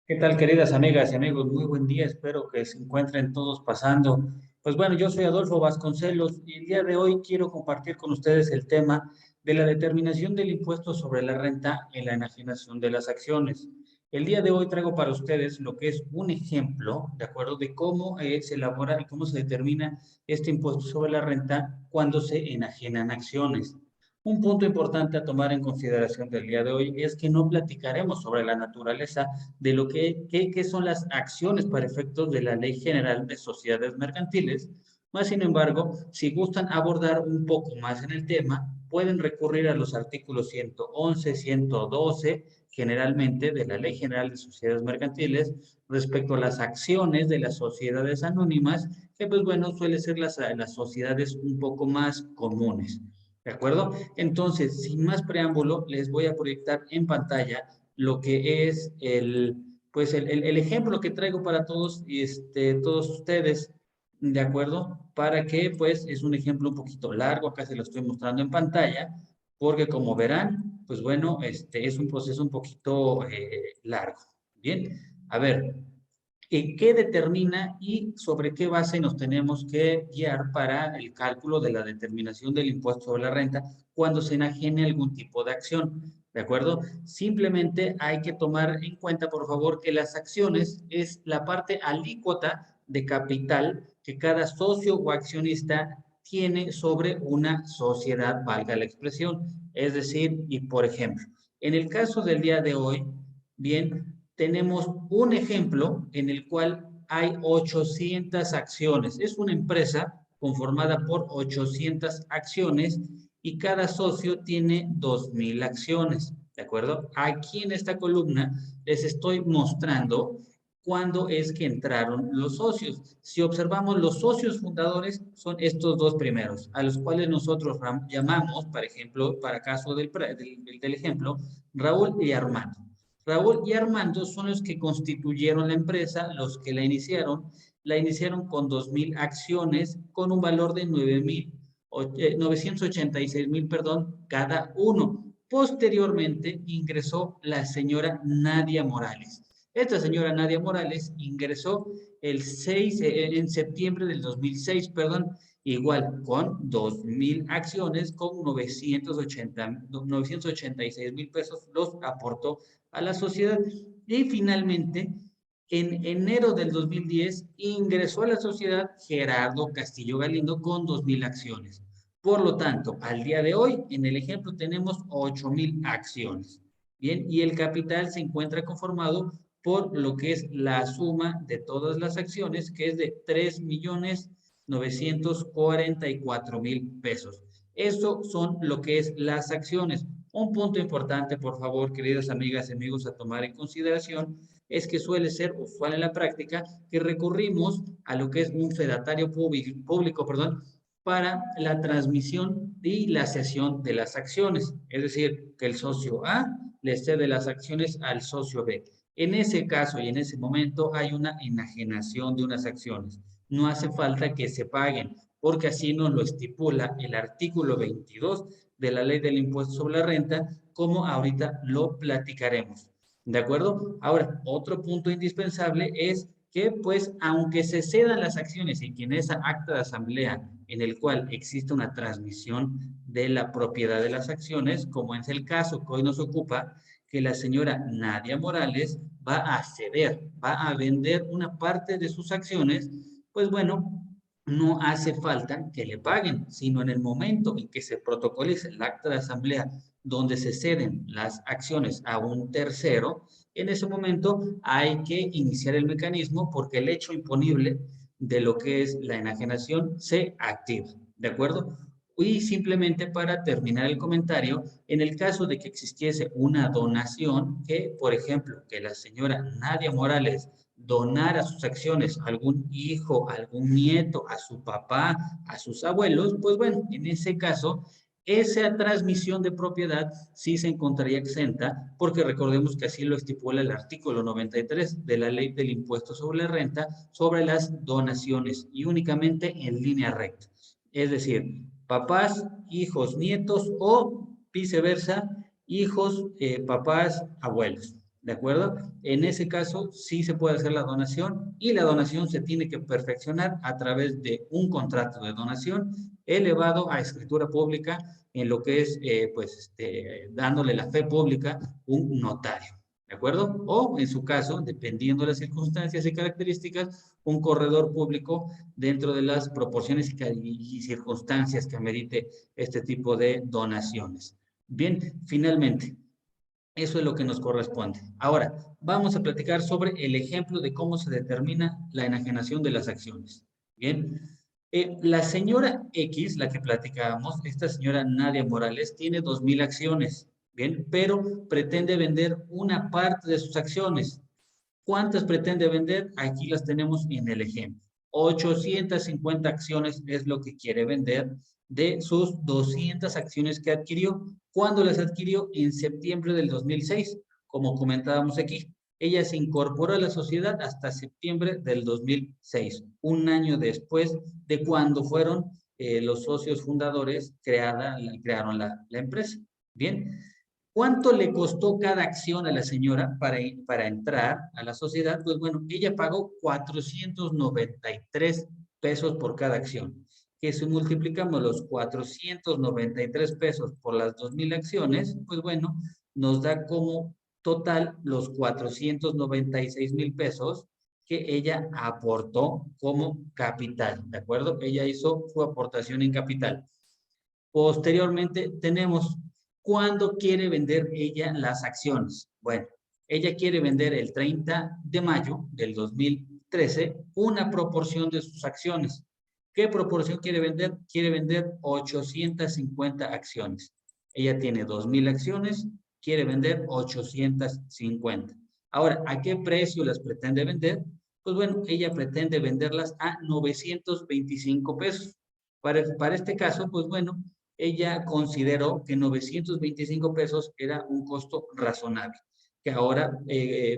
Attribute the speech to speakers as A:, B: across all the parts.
A: ¿Qué tal, queridas amigas y amigos? Muy buen día, espero que se encuentren todos pasando. Pues bueno, yo soy Adolfo Vasconcelos y el día de hoy quiero compartir con ustedes el tema de la determinación del impuesto sobre la renta en la enajenación de las acciones. El día de hoy traigo para ustedes lo que es un ejemplo, ¿de acuerdo?, de cómo se elabora y cómo se determina este impuesto sobre la renta cuando se enajenan acciones. Un punto importante a tomar en consideración del día de hoy es que no platicaremos sobre la naturaleza de lo que son las acciones para efectos de la Ley General de Sociedades Mercantiles. Más sin embargo, si gustan abordar un poco más en el tema, pueden recurrir a los artículos 111, 112, generalmente de la Ley General de Sociedades Mercantiles, respecto a las acciones de las sociedades anónimas, que pues bueno, suelen ser las sociedades un poco más comunes. ¿De acuerdo? Entonces, sin más preámbulo, les voy a proyectar en pantalla lo que es el ejemplo que traigo para todos, todos ustedes, ¿de acuerdo? Para que, pues, es un ejemplo un poquito largo, acá se lo estoy mostrando en pantalla, porque como verán, pues bueno, es un proceso un poquito largo. Bien, a ver, ¿qué determina y sobre qué base nos tenemos que guiar para el cálculo de la determinación del impuesto sobre la renta cuando se enajene algún tipo de acción? ¿De acuerdo? Simplemente hay que tomar en cuenta, por favor, que las acciones es la parte alícuota de capital que cada socio o accionista tiene sobre una sociedad, valga la expresión. Es decir, y por ejemplo, en el caso del día de hoy, bien, tenemos un ejemplo en el cual hay 800 acciones. Es una empresa conformada por 800 acciones y cada socio tiene 2,000 acciones, ¿de acuerdo? Aquí en esta columna les estoy mostrando cuándo es que entraron los socios. Si observamos, los socios fundadores son estos dos primeros, a los cuales nosotros llamamos, por ejemplo, para caso del ejemplo, Raúl y Armando. Raúl y Armando son los que constituyeron la empresa, los que la iniciaron con 2,000 acciones con un valor de 986,000, perdón, cada uno. Posteriormente ingresó la señora Nadia Morales. Esta señora Nadia Morales ingresó en septiembre del 2006, perdón, igual con 2,000 acciones, con 986,000 pesos los aportó a la sociedad. Y finalmente, en enero del 2010, ingresó a la sociedad Gerardo Castillo Galindo con 2,000 acciones. Por lo tanto, al día de hoy, en el ejemplo, tenemos 8,000 acciones. Bien, y el capital se encuentra conformado por lo que es la suma de todas las acciones, que es de 3,944,000 pesos. Eso son lo que es las acciones. Un punto importante, por favor, queridas amigas y amigos, a tomar en consideración es que suele ser usual en la práctica que recurrimos a lo que es un fedatario público, perdón, para la transmisión y la cesión de las acciones. Es decir, que el socio A le cede las acciones al socio B. En ese caso y en ese momento hay una enajenación de unas acciones. No hace falta que se paguen, porque así nos lo estipula el artículo 22 de la Ley del Impuesto sobre la Renta, como ahorita lo platicaremos. ¿De acuerdo? Ahora, otro punto indispensable es que, pues, aunque se cedan las acciones y que en esa acta de asamblea en el cual existe una transmisión de la propiedad de las acciones, como es el caso que hoy nos ocupa, que la señora Nadia Morales va a ceder, va a vender una parte de sus acciones, pues bueno, no hace falta que le paguen, sino en el momento en que se protocolice el acta de asamblea donde se ceden las acciones a un tercero, en ese momento hay que iniciar el mecanismo porque el hecho imponible de lo que es la enajenación se activa, ¿de acuerdo? Y simplemente para terminar el comentario, en el caso de que existiese una donación, que por ejemplo, que la señora Nadia Morales donara sus acciones a algún hijo, a algún nieto, a su papá, a sus abuelos, pues bueno, en ese caso esa transmisión de propiedad sí se encontraría exenta, porque recordemos que así lo estipula el artículo 93 de la Ley del Impuesto sobre la Renta sobre las donaciones y únicamente en línea recta. Es decir, papás, hijos, nietos o viceversa, hijos, papás, abuelos. ¿De acuerdo? En ese caso, sí se puede hacer la donación y la donación se tiene que perfeccionar a través de un contrato de donación elevado a escritura pública en lo que es, dándole la fe pública un notario. ¿De acuerdo? O, en su caso, dependiendo de las circunstancias y características, un corredor público dentro de las proporciones y circunstancias que amerite este tipo de donaciones. Bien, finalmente, eso es lo que nos corresponde. Ahora, vamos a platicar sobre el ejemplo de cómo se determina la enajenación de las acciones. Bien, la señora X, la que platicábamos, esta señora Nadia Morales, tiene 2,000 acciones, bien, pero pretende vender una parte de sus acciones. ¿Cuántas pretende vender? Aquí las tenemos en el ejemplo. 850 acciones es lo que quiere vender de sus 200 acciones que adquirió. ¿Cuándo las adquirió? En septiembre del 2006, como comentábamos aquí. Ella se incorporó a la sociedad hasta septiembre del 2006, un año después de cuando fueron los socios fundadores crearon la empresa. Bien, ¿cuánto le costó cada acción a la señora para entrar a la sociedad? Pues bueno, ella pagó 493 pesos por cada acción. Que si multiplicamos los 493 pesos por las 2,000 acciones, pues bueno, nos da como total los 496,000 pesos que ella aportó como capital, ¿de acuerdo? Ella hizo su aportación en capital. Posteriormente tenemos cuándo quiere vender ella las acciones. Bueno, ella quiere vender el 30 de mayo del 2013 una proporción de sus acciones. ¿Qué proporción quiere vender? Quiere vender 850 acciones. Ella tiene 2,000 acciones, quiere vender 850. Ahora, ¿a qué precio las pretende vender? Pues bueno, ella pretende venderlas a 925 pesos. Para este caso, pues bueno, ella consideró que 925 pesos era un costo razonable, que ahora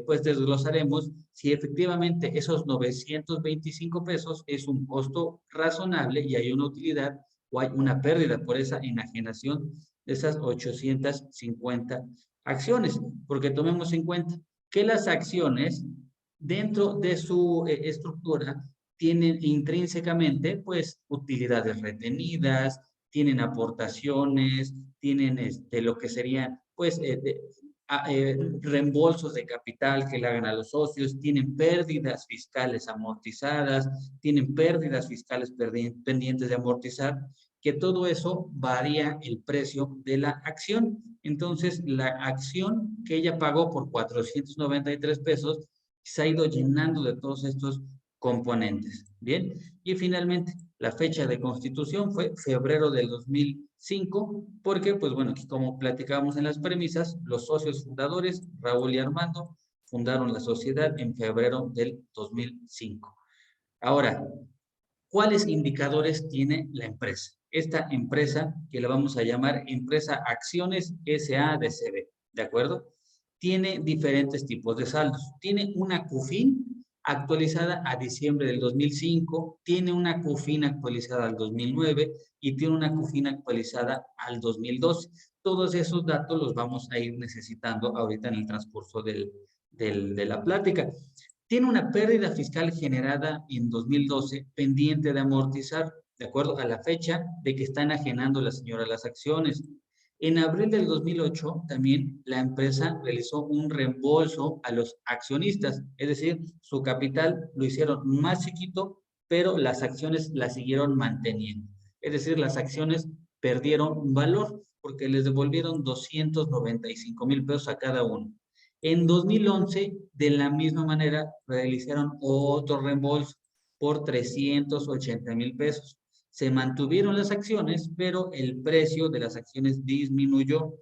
A: pues desglosaremos si efectivamente esos 925 pesos es un costo razonable y hay una utilidad o hay una pérdida por esa enajenación de esas 850 acciones, porque tomemos en cuenta que las acciones dentro de su estructura tienen intrínsecamente pues utilidades retenidas, tienen aportaciones, tienen lo que serían, pues, reembolsos de capital que le hagan a los socios, tienen pérdidas fiscales amortizadas, tienen pérdidas fiscales pendientes de amortizar, que todo eso varía el precio de la acción. Entonces, la acción que ella pagó por 493 pesos se ha ido llenando de todos estos componentes. Bien, y finalmente, la fecha de constitución fue febrero del 2005, porque, pues bueno, aquí como platicábamos en las premisas, los socios fundadores, Raúl y Armando, fundaron la sociedad en febrero del 2005. Ahora, ¿cuáles indicadores tiene la empresa? Esta empresa, que la vamos a llamar Empresa Acciones S.A.D.C.B., ¿de acuerdo? Tiene diferentes tipos de saldos. Tiene una CUFIN actualizada a diciembre del 2005, tiene una CUFIN actualizada al 2009 y tiene una CUFIN actualizada al 2012. Todos esos datos los vamos a ir necesitando ahorita en el transcurso de la plática. Tiene una pérdida fiscal generada en 2012 pendiente de amortizar, de acuerdo a la fecha de que está enajenando la señora las acciones. En abril del 2008 también la empresa realizó un reembolso a los accionistas, es decir, su capital lo hicieron más chiquito, pero las acciones las siguieron manteniendo. Es decir, las acciones perdieron valor porque les devolvieron 295,000 pesos a cada uno. En 2011, de la misma manera, realizaron otro reembolso por 380,000 pesos. Se mantuvieron las acciones, pero el precio de las acciones disminuyó.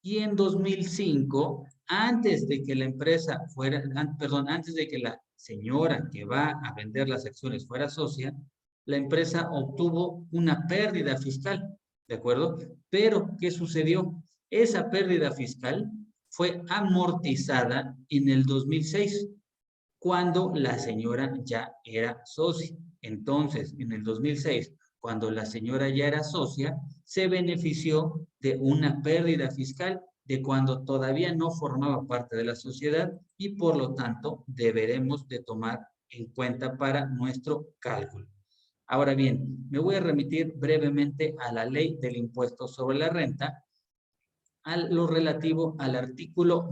A: Y en 2005, antes de que la empresa fuera, perdón, antes de que la señora que va a vender las acciones fuera socia, la empresa obtuvo una pérdida fiscal, ¿de acuerdo? Pero, ¿qué sucedió? Esa pérdida fiscal fue amortizada en el 2006, cuando la señora ya era socia. Entonces, en el 2006, cuando la señora ya era socia, se benefició de una pérdida fiscal de cuando todavía no formaba parte de la sociedad y por lo tanto deberemos de tomar en cuenta para nuestro cálculo. Ahora bien, me voy a remitir brevemente a la ley del impuesto sobre la renta, a lo relativo al artículo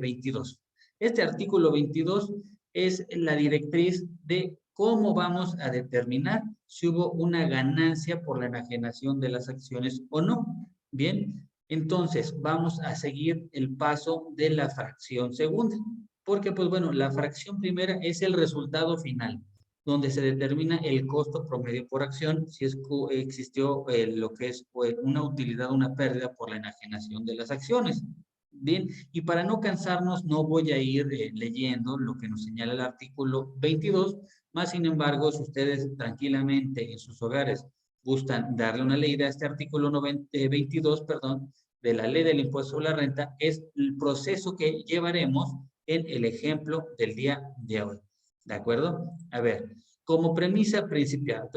A: 22. Este artículo 22 es la directriz de cómo vamos a determinar si hubo una ganancia por la enajenación de las acciones o no. Bien, entonces vamos a seguir el paso de la fracción segunda, porque pues bueno, la fracción primera es el resultado final, donde se determina el costo promedio por acción, si es que existió lo que es una utilidad o una pérdida por la enajenación de las acciones. Bien, y para no cansarnos, no voy a ir leyendo lo que nos señala el artículo 22, más sin embargo, si ustedes tranquilamente en sus hogares gustan darle una leída a este artículo 22, perdón, de la ley del impuesto sobre la renta, es el proceso que llevaremos en el ejemplo del día de hoy. ¿De acuerdo? A ver, como premisa principal,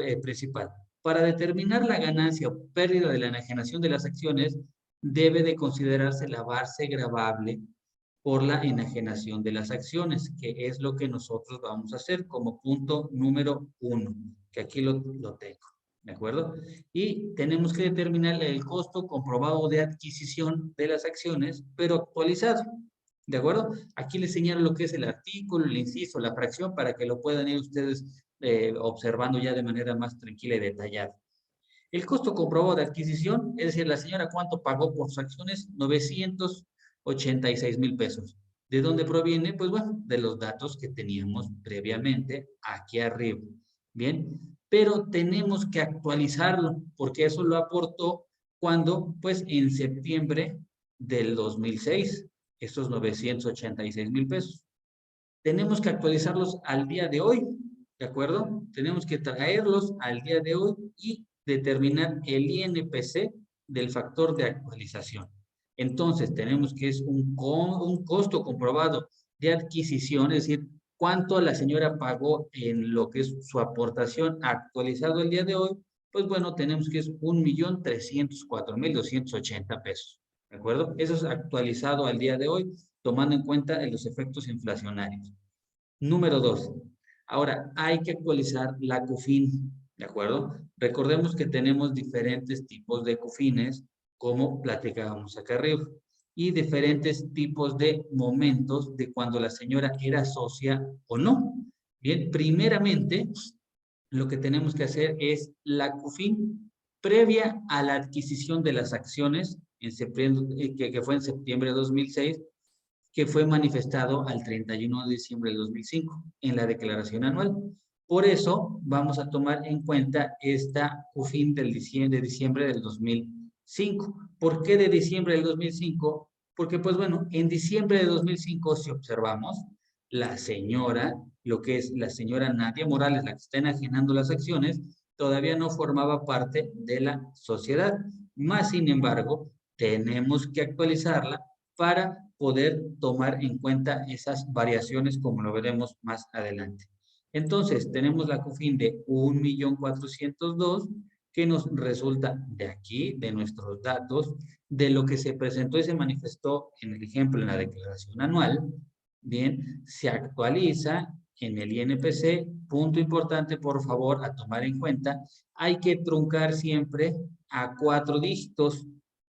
A: para determinar la ganancia o pérdida de la enajenación de las acciones, debe de considerarse la base gravable por la enajenación de las acciones, que es lo que nosotros vamos a hacer como punto número 1, que aquí lo tengo. ¿De acuerdo? Y tenemos que determinar el costo comprobado de adquisición de las acciones, pero actualizado. ¿De acuerdo? Aquí les señalo lo que es el artículo, el inciso, la fracción, para que lo puedan ir ustedes observando ya de manera más tranquila y detallada. El costo comprobado de adquisición, es decir, la señora cuánto pagó por sus acciones, 986,000 pesos. ¿De dónde proviene? Pues bueno, de los datos que teníamos previamente aquí arriba. Bien, pero tenemos que actualizarlo, porque eso lo aportó cuando, pues en septiembre del 2006, estos 986,000 pesos. Tenemos que actualizarlos al día de hoy, ¿de acuerdo? Tenemos que traerlos al día de hoy y determinar el INPC del factor de actualización. Entonces, tenemos que es un costo comprobado de adquisición, es decir, cuánto la señora pagó en lo que es su aportación actualizado el día de hoy, pues bueno, tenemos que es 1,304,280 pesos, ¿de acuerdo? Eso es actualizado al día de hoy, tomando en cuenta los efectos inflacionarios. Número 2. Ahora, hay que actualizar la COFIN, ¿de acuerdo? Recordemos que tenemos diferentes tipos de COFINes, como platicábamos acá arriba, y diferentes tipos de momentos de cuando la señora era socia o no. Bien, primeramente, lo que tenemos que hacer es la COFIN previa a la adquisición de las acciones, en septiembre, que fue en septiembre de 2006, que fue manifestado al 31 de diciembre del 2005 en la declaración anual. Por eso vamos a tomar en cuenta esta COFIN de diciembre del 2005. ¿Por qué de diciembre del 2005? Porque, pues bueno, en diciembre de 2005, si observamos, la señora, lo que es la señora Nadia Morales, la que está enajenando las acciones, todavía no formaba parte de la sociedad. Más sin embargo, tenemos que actualizarla para poder tomar en cuenta esas variaciones como lo veremos más adelante. Entonces, tenemos la COFIN de 1,402,000 que nos resulta de aquí, de nuestros datos, de lo que se presentó y se manifestó en el ejemplo en la declaración anual. Bien, se actualiza en el INPC. Punto importante, por favor, a tomar en cuenta, hay que truncar siempre a 4 dígitos,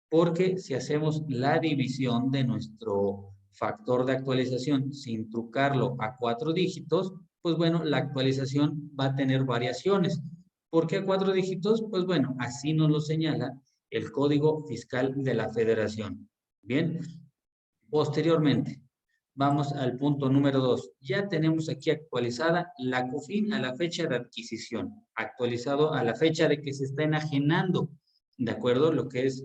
A: porque si hacemos la división de nuestro factor de actualización sin trucarlo a 4 dígitos, pues bueno, la actualización va a tener variaciones. ¿Por qué a 4 dígitos? Pues bueno, así nos lo señala el Código Fiscal de la Federación. Bien, posteriormente, vamos al punto número 2. Ya tenemos aquí actualizada la COFIN a la fecha de adquisición, actualizado a la fecha de que se está enajenando, ¿de acuerdo? Lo que es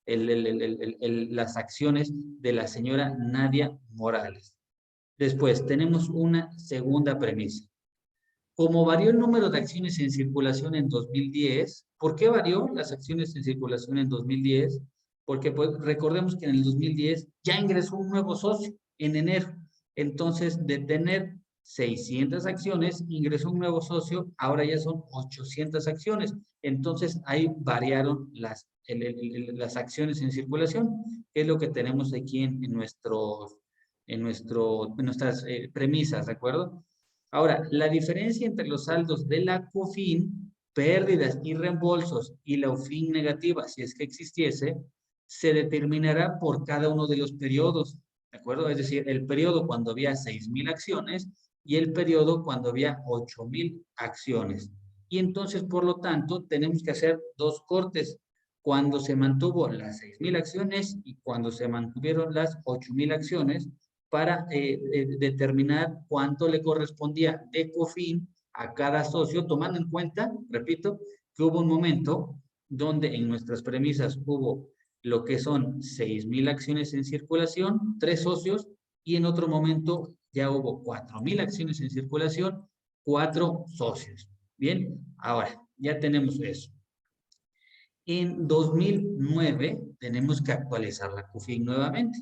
A: las acciones de la señora Nadia Morales. Después, tenemos una segunda premisa. Como varió el número de acciones en circulación en 2010, ¿por qué varió las acciones en circulación en 2010? Porque pues, recordemos que en el 2010 ya ingresó un nuevo socio en enero. Entonces, de tener 600 acciones, ingresó un nuevo socio, ahora ya son 800 acciones. Entonces, ahí variaron las las acciones en circulación, que es lo que tenemos aquí en nuestras premisas, ¿de acuerdo? Ahora, la diferencia entre los saldos de la COFIN, pérdidas y reembolsos, y la UFIN negativa, si es que existiese, se determinará por cada uno de los periodos, ¿de acuerdo? Es decir, el periodo cuando había 6,000 acciones y el periodo cuando había 8,000 acciones. Y entonces, por lo tanto, tenemos que hacer dos cortes, cuando se mantuvo las 6,000 acciones y cuando se mantuvieron las 8,000 acciones, para determinar cuánto le correspondía de COFIN a cada socio, tomando en cuenta, repito, que hubo un momento donde en nuestras premisas hubo lo que son 6,000 acciones en circulación, 3 socios, y en otro momento ya hubo 4,000 acciones en circulación, 4 socios. Bien, ahora ya tenemos eso. En 2009 tenemos que actualizar la COFIN nuevamente.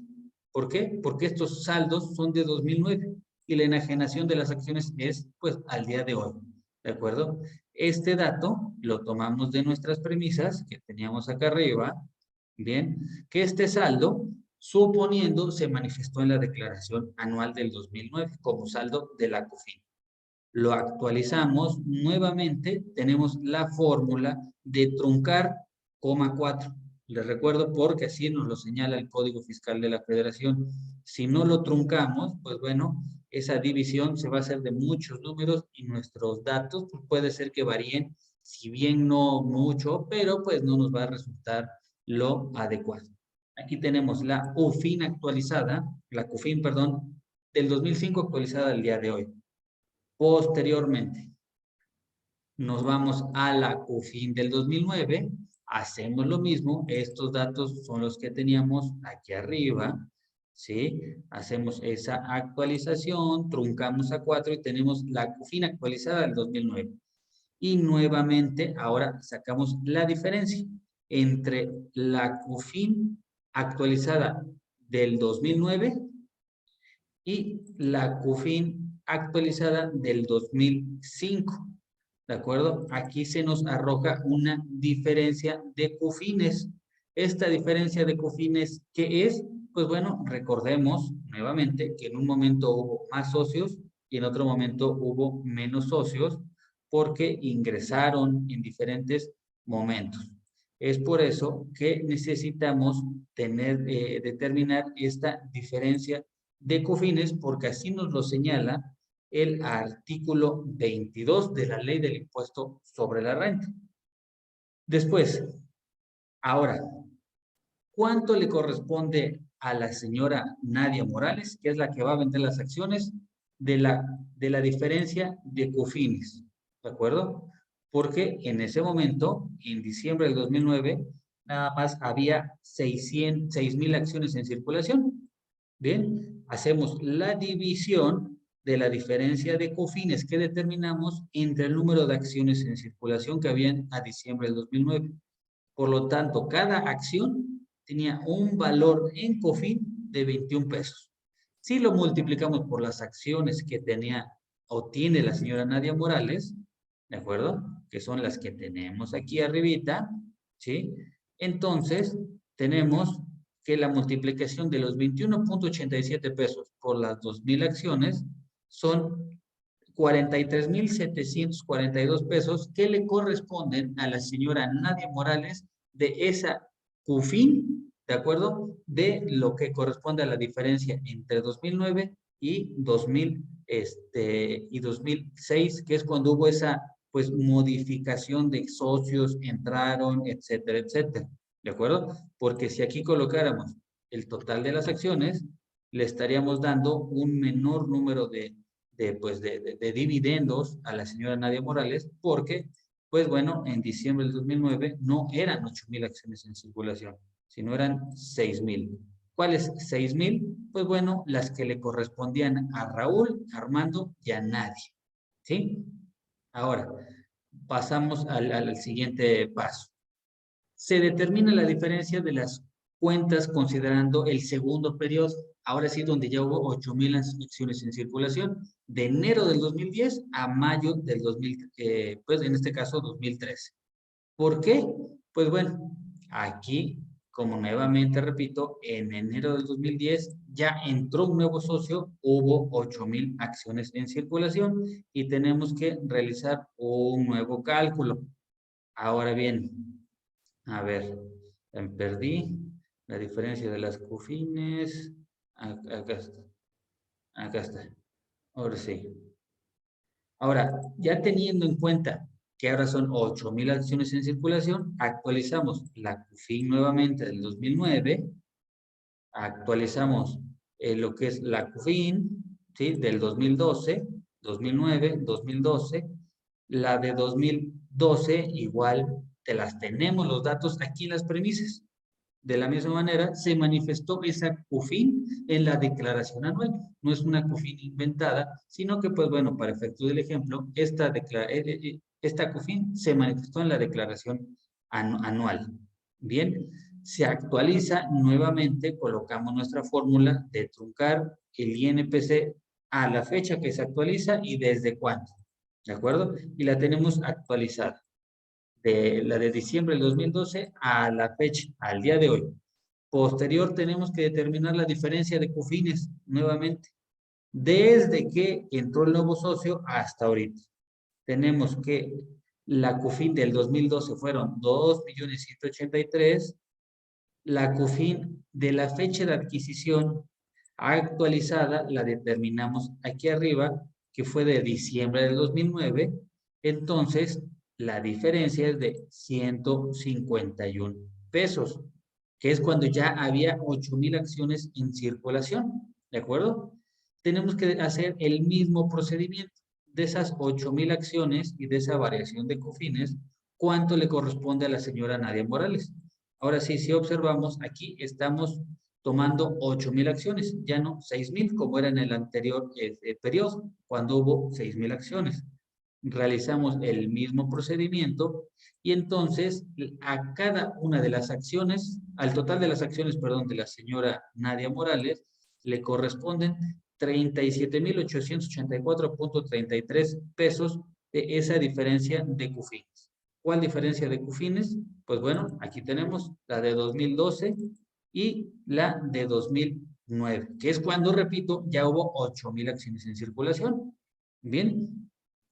A: ¿Por qué? Porque estos saldos son de 2009 y la enajenación de las acciones es pues al día de hoy. ¿De acuerdo? Este dato lo tomamos de nuestras premisas que teníamos acá arriba. Bien, que este saldo, suponiendo, se manifestó en la declaración anual del 2009 como saldo de la COFIN. Lo actualizamos nuevamente, tenemos la fórmula de truncar, 4. Les recuerdo porque así nos lo señala el Código Fiscal de la Federación. Si no lo truncamos, pues bueno, esa división se va a hacer de muchos números y nuestros datos pues puede ser que varíen, si bien no mucho, pero pues no nos va a resultar lo adecuado. Aquí tenemos la UFIN actualizada, la COFIN, perdón, del 2005 actualizada al día de hoy. Posteriormente, nos vamos a la COFIN del 2009, hacemos lo mismo, estos datos son los que teníamos aquí arriba, ¿sí? Hacemos esa actualización, truncamos a 4 y tenemos la COFIN actualizada del 2009. Y nuevamente, ahora sacamos la diferencia entre la COFIN actualizada del 2009 y la COFIN actualizada del 2005. ¿De acuerdo? Aquí se nos arroja una diferencia de COFINes. Esta diferencia de COFINes, ¿qué es? Pues bueno, recordemos nuevamente que en un momento hubo más socios y en otro momento hubo menos socios porque ingresaron en diferentes momentos. Es por eso que necesitamos determinar esta diferencia de COFINes porque así nos lo señala el artículo 22 de la Ley del Impuesto sobre la Renta. Después, ahora, ¿cuánto le corresponde a la señora Nadia Morales, que es la que va a vender las acciones, de la diferencia de COFINes? ¿De acuerdo? Porque en ese momento, en diciembre del 2009, nada más había 6,000 acciones en circulación. Bien, hacemos la división de la diferencia de COFINes que determinamos entre el número de acciones en circulación que habían a diciembre del 2009. Por lo tanto, cada acción tenía un valor en COFIN de 21 pesos. Si lo multiplicamos por las acciones que tenía o tiene la señora Nadia Morales, ¿de acuerdo? Que son las que tenemos aquí arribita, ¿sí? Entonces, tenemos que la multiplicación de los 21.87 pesos por las 2,000 acciones son 43,742 pesos que le corresponden a la señora Nadia Morales de esa COFIN, ¿de acuerdo? De lo que corresponde a la diferencia entre 2009 y 2006, que es cuando hubo esa pues modificación de socios, entraron, etcétera, etcétera. ¿De acuerdo? Porque si aquí colocáramos el total de las acciones, le estaríamos dando un menor número de dividendos a la señora Nadia Morales, porque, pues bueno, en diciembre del 2009 no eran 8,000 acciones en circulación, sino eran 6,000. ¿Cuáles 6,000? Pues bueno, las que le correspondían a Raúl, Armando y a Nadia. ¿Sí? Ahora, pasamos al siguiente paso. Se determina la diferencia de las cuentas considerando el segundo periodo, ahora sí donde ya hubo 8,000 acciones en circulación, de enero del 2010 a mayo del 2000, pues en este caso 2013. ¿Por qué? Pues bueno, aquí, como nuevamente repito, en enero del 2010 ya entró un nuevo socio, hubo 8,000 acciones en circulación y tenemos que realizar un nuevo cálculo. Ahora bien, a ver, perdí la diferencia de las CUFINES. Acá está, acá está. Ahora sí. Ahora, ya teniendo en cuenta que ahora son 8,000 acciones en circulación, actualizamos la CUFIN nuevamente del 2009, actualizamos lo que es la CUFIN, ¿sí? Del 2012, 2009, 2012, la de 2012 igual te las tenemos los datos aquí en las premisas. De la misma manera, se manifestó esa CUFIN en la declaración anual. No es una CUFIN inventada, sino que, pues bueno, para efectos del ejemplo, esta CUFIN se manifestó en la declaración anual. Bien, se actualiza nuevamente, colocamos nuestra fórmula de truncar el INPC a la fecha que se actualiza y desde cuándo. ¿De acuerdo? Y la tenemos actualizada de la de diciembre del 2012 a la fecha, al día de hoy. Posterior tenemos que determinar la diferencia de CUFINES nuevamente, desde que entró el nuevo socio hasta ahorita. Tenemos que la CUFIN del 2012 fueron 2,183,000, la CUFIN de la fecha de adquisición actualizada la determinamos aquí arriba, que fue de diciembre del 2009, entonces la diferencia es de 151 pesos, que es cuando ya había 8,000 acciones en circulación, ¿de acuerdo? Tenemos que hacer el mismo procedimiento de esas 8,000 acciones y de esa variación de COFINES, ¿cuánto le corresponde a la señora Nadia Morales? Ahora sí, si observamos, aquí estamos tomando 8,000 acciones, ya no 6,000 como era en el anterior periodo, cuando hubo 6,000 acciones. Realizamos el mismo procedimiento y entonces a cada una de las acciones, al total de las acciones, perdón, de la señora Nadia Morales, le corresponden 37,884.33 pesos de esa diferencia de CUFINES. ¿Cuál diferencia de CUFINES? Pues bueno, aquí tenemos la de 2012 y la de 2009, que es cuando, repito, ya hubo 8,000 acciones en circulación. Bien,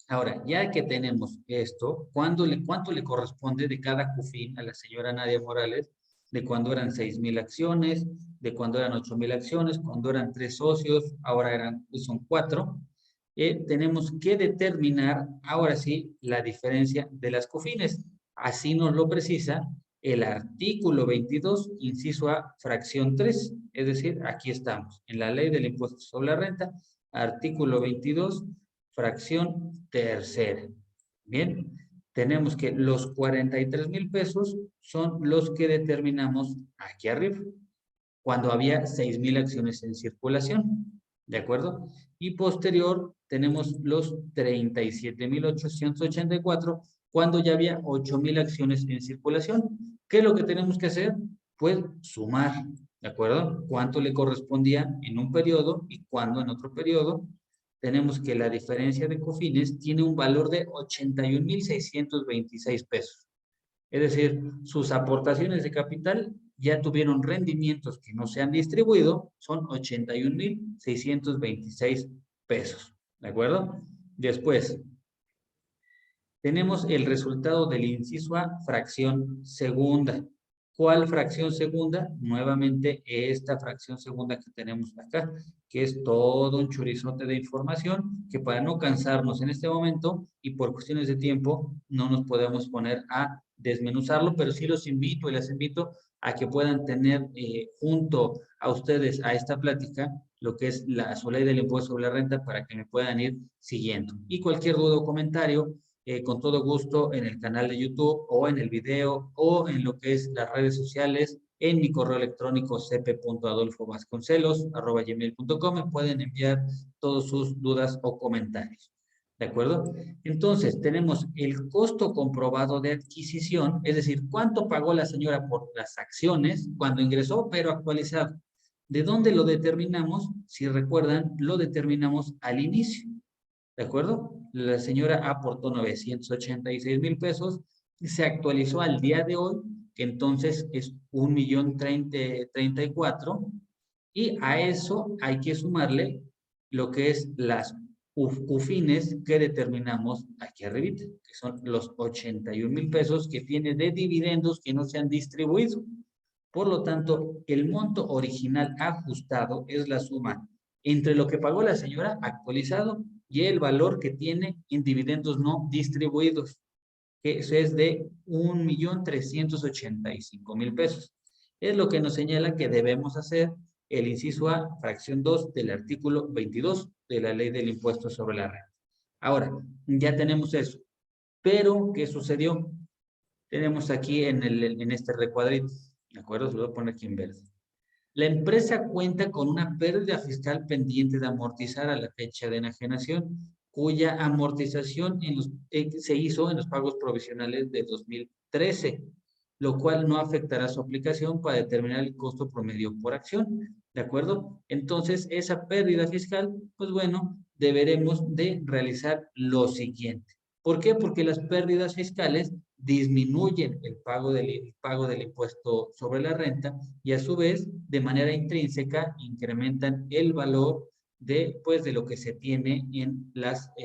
A: ahora, ya que tenemos esto, ¿cuánto le corresponde de cada CUFIN a la señora Nadia Morales? De cuando eran 6,000 acciones, de cuando eran 8,000 acciones, cuando eran 3 socios, ahora son 4. Tenemos que determinar, ahora sí, la diferencia de las CUFINES. Así nos lo precisa el artículo 22, inciso A, fracción 3. Es decir, aquí estamos, en la ley del impuesto sobre la renta, artículo 22, fracción tercera. Bien, tenemos que los 43,000 pesos son los que determinamos aquí arriba, cuando había 6,000 acciones en circulación. ¿De acuerdo? Y posterior tenemos los 37,884 cuando ya había 8,000 acciones en circulación. ¿Qué es lo que tenemos que hacer? Pues sumar, ¿de acuerdo? ¿Cuánto le correspondía en un periodo y cuándo en otro periodo? Tenemos que la diferencia de COFINES tiene un valor de 81,626 pesos. Es decir, sus aportaciones de capital ya tuvieron rendimientos que no se han distribuido, son 81,626 pesos. ¿De acuerdo? Después, tenemos el resultado del inciso A, fracción segunda. ¿Cuál fracción segunda? Nuevamente esta fracción segunda que tenemos acá, que es todo un chorizote de información que para no cansarnos en este momento y por cuestiones de tiempo no nos podemos poner a desmenuzarlo, pero sí los invito y les invito a que puedan tener junto a ustedes a esta plática lo que es su ley del impuesto sobre la renta para que me puedan ir siguiendo. Y cualquier duda o comentario, con todo gusto en el canal de YouTube o en el video o en lo que es las redes sociales, en mi correo electrónico cp.adolfovasconcelos@gmail.com me pueden enviar todas sus dudas o comentarios. ¿De acuerdo? Entonces, tenemos el costo comprobado de adquisición, es decir, cuánto pagó la señora por las acciones cuando ingresó, pero actualizado. ¿De dónde lo determinamos? Si recuerdan, lo determinamos al inicio. ¿De acuerdo? La señora aportó 986,000 pesos y se actualizó al día de hoy que entonces es 1.034.000, y a eso hay que sumarle lo que es las UFINES que determinamos aquí arribita, que son los 81,000 pesos que tiene de dividendos que no se han distribuido. Por lo tanto, el monto original ajustado es la suma entre lo que pagó la señora actualizado y el valor que tiene en dividendos no distribuidos, que eso es de 1.385.000 pesos. Es lo que nos señala que debemos hacer el inciso A, fracción 2 del artículo 22 de la Ley del Impuesto sobre la Renta. Ahora, ya tenemos eso. Pero, ¿qué sucedió? Tenemos aquí en este recuadrito, ¿de acuerdo? Se lo voy a poner aquí en verde. La empresa cuenta con una pérdida fiscal pendiente de amortizar a la fecha de enajenación, cuya amortización se hizo en los pagos provisionales de 2013, lo cual no afectará su aplicación para determinar el costo promedio por acción, ¿de acuerdo? Entonces, esa pérdida fiscal, pues bueno, deberemos de realizar lo siguiente. ¿Por qué? Porque las pérdidas fiscales disminuyen el pago del impuesto sobre la renta y a su vez, de manera intrínseca, incrementan el valor de, pues, de lo que se tiene en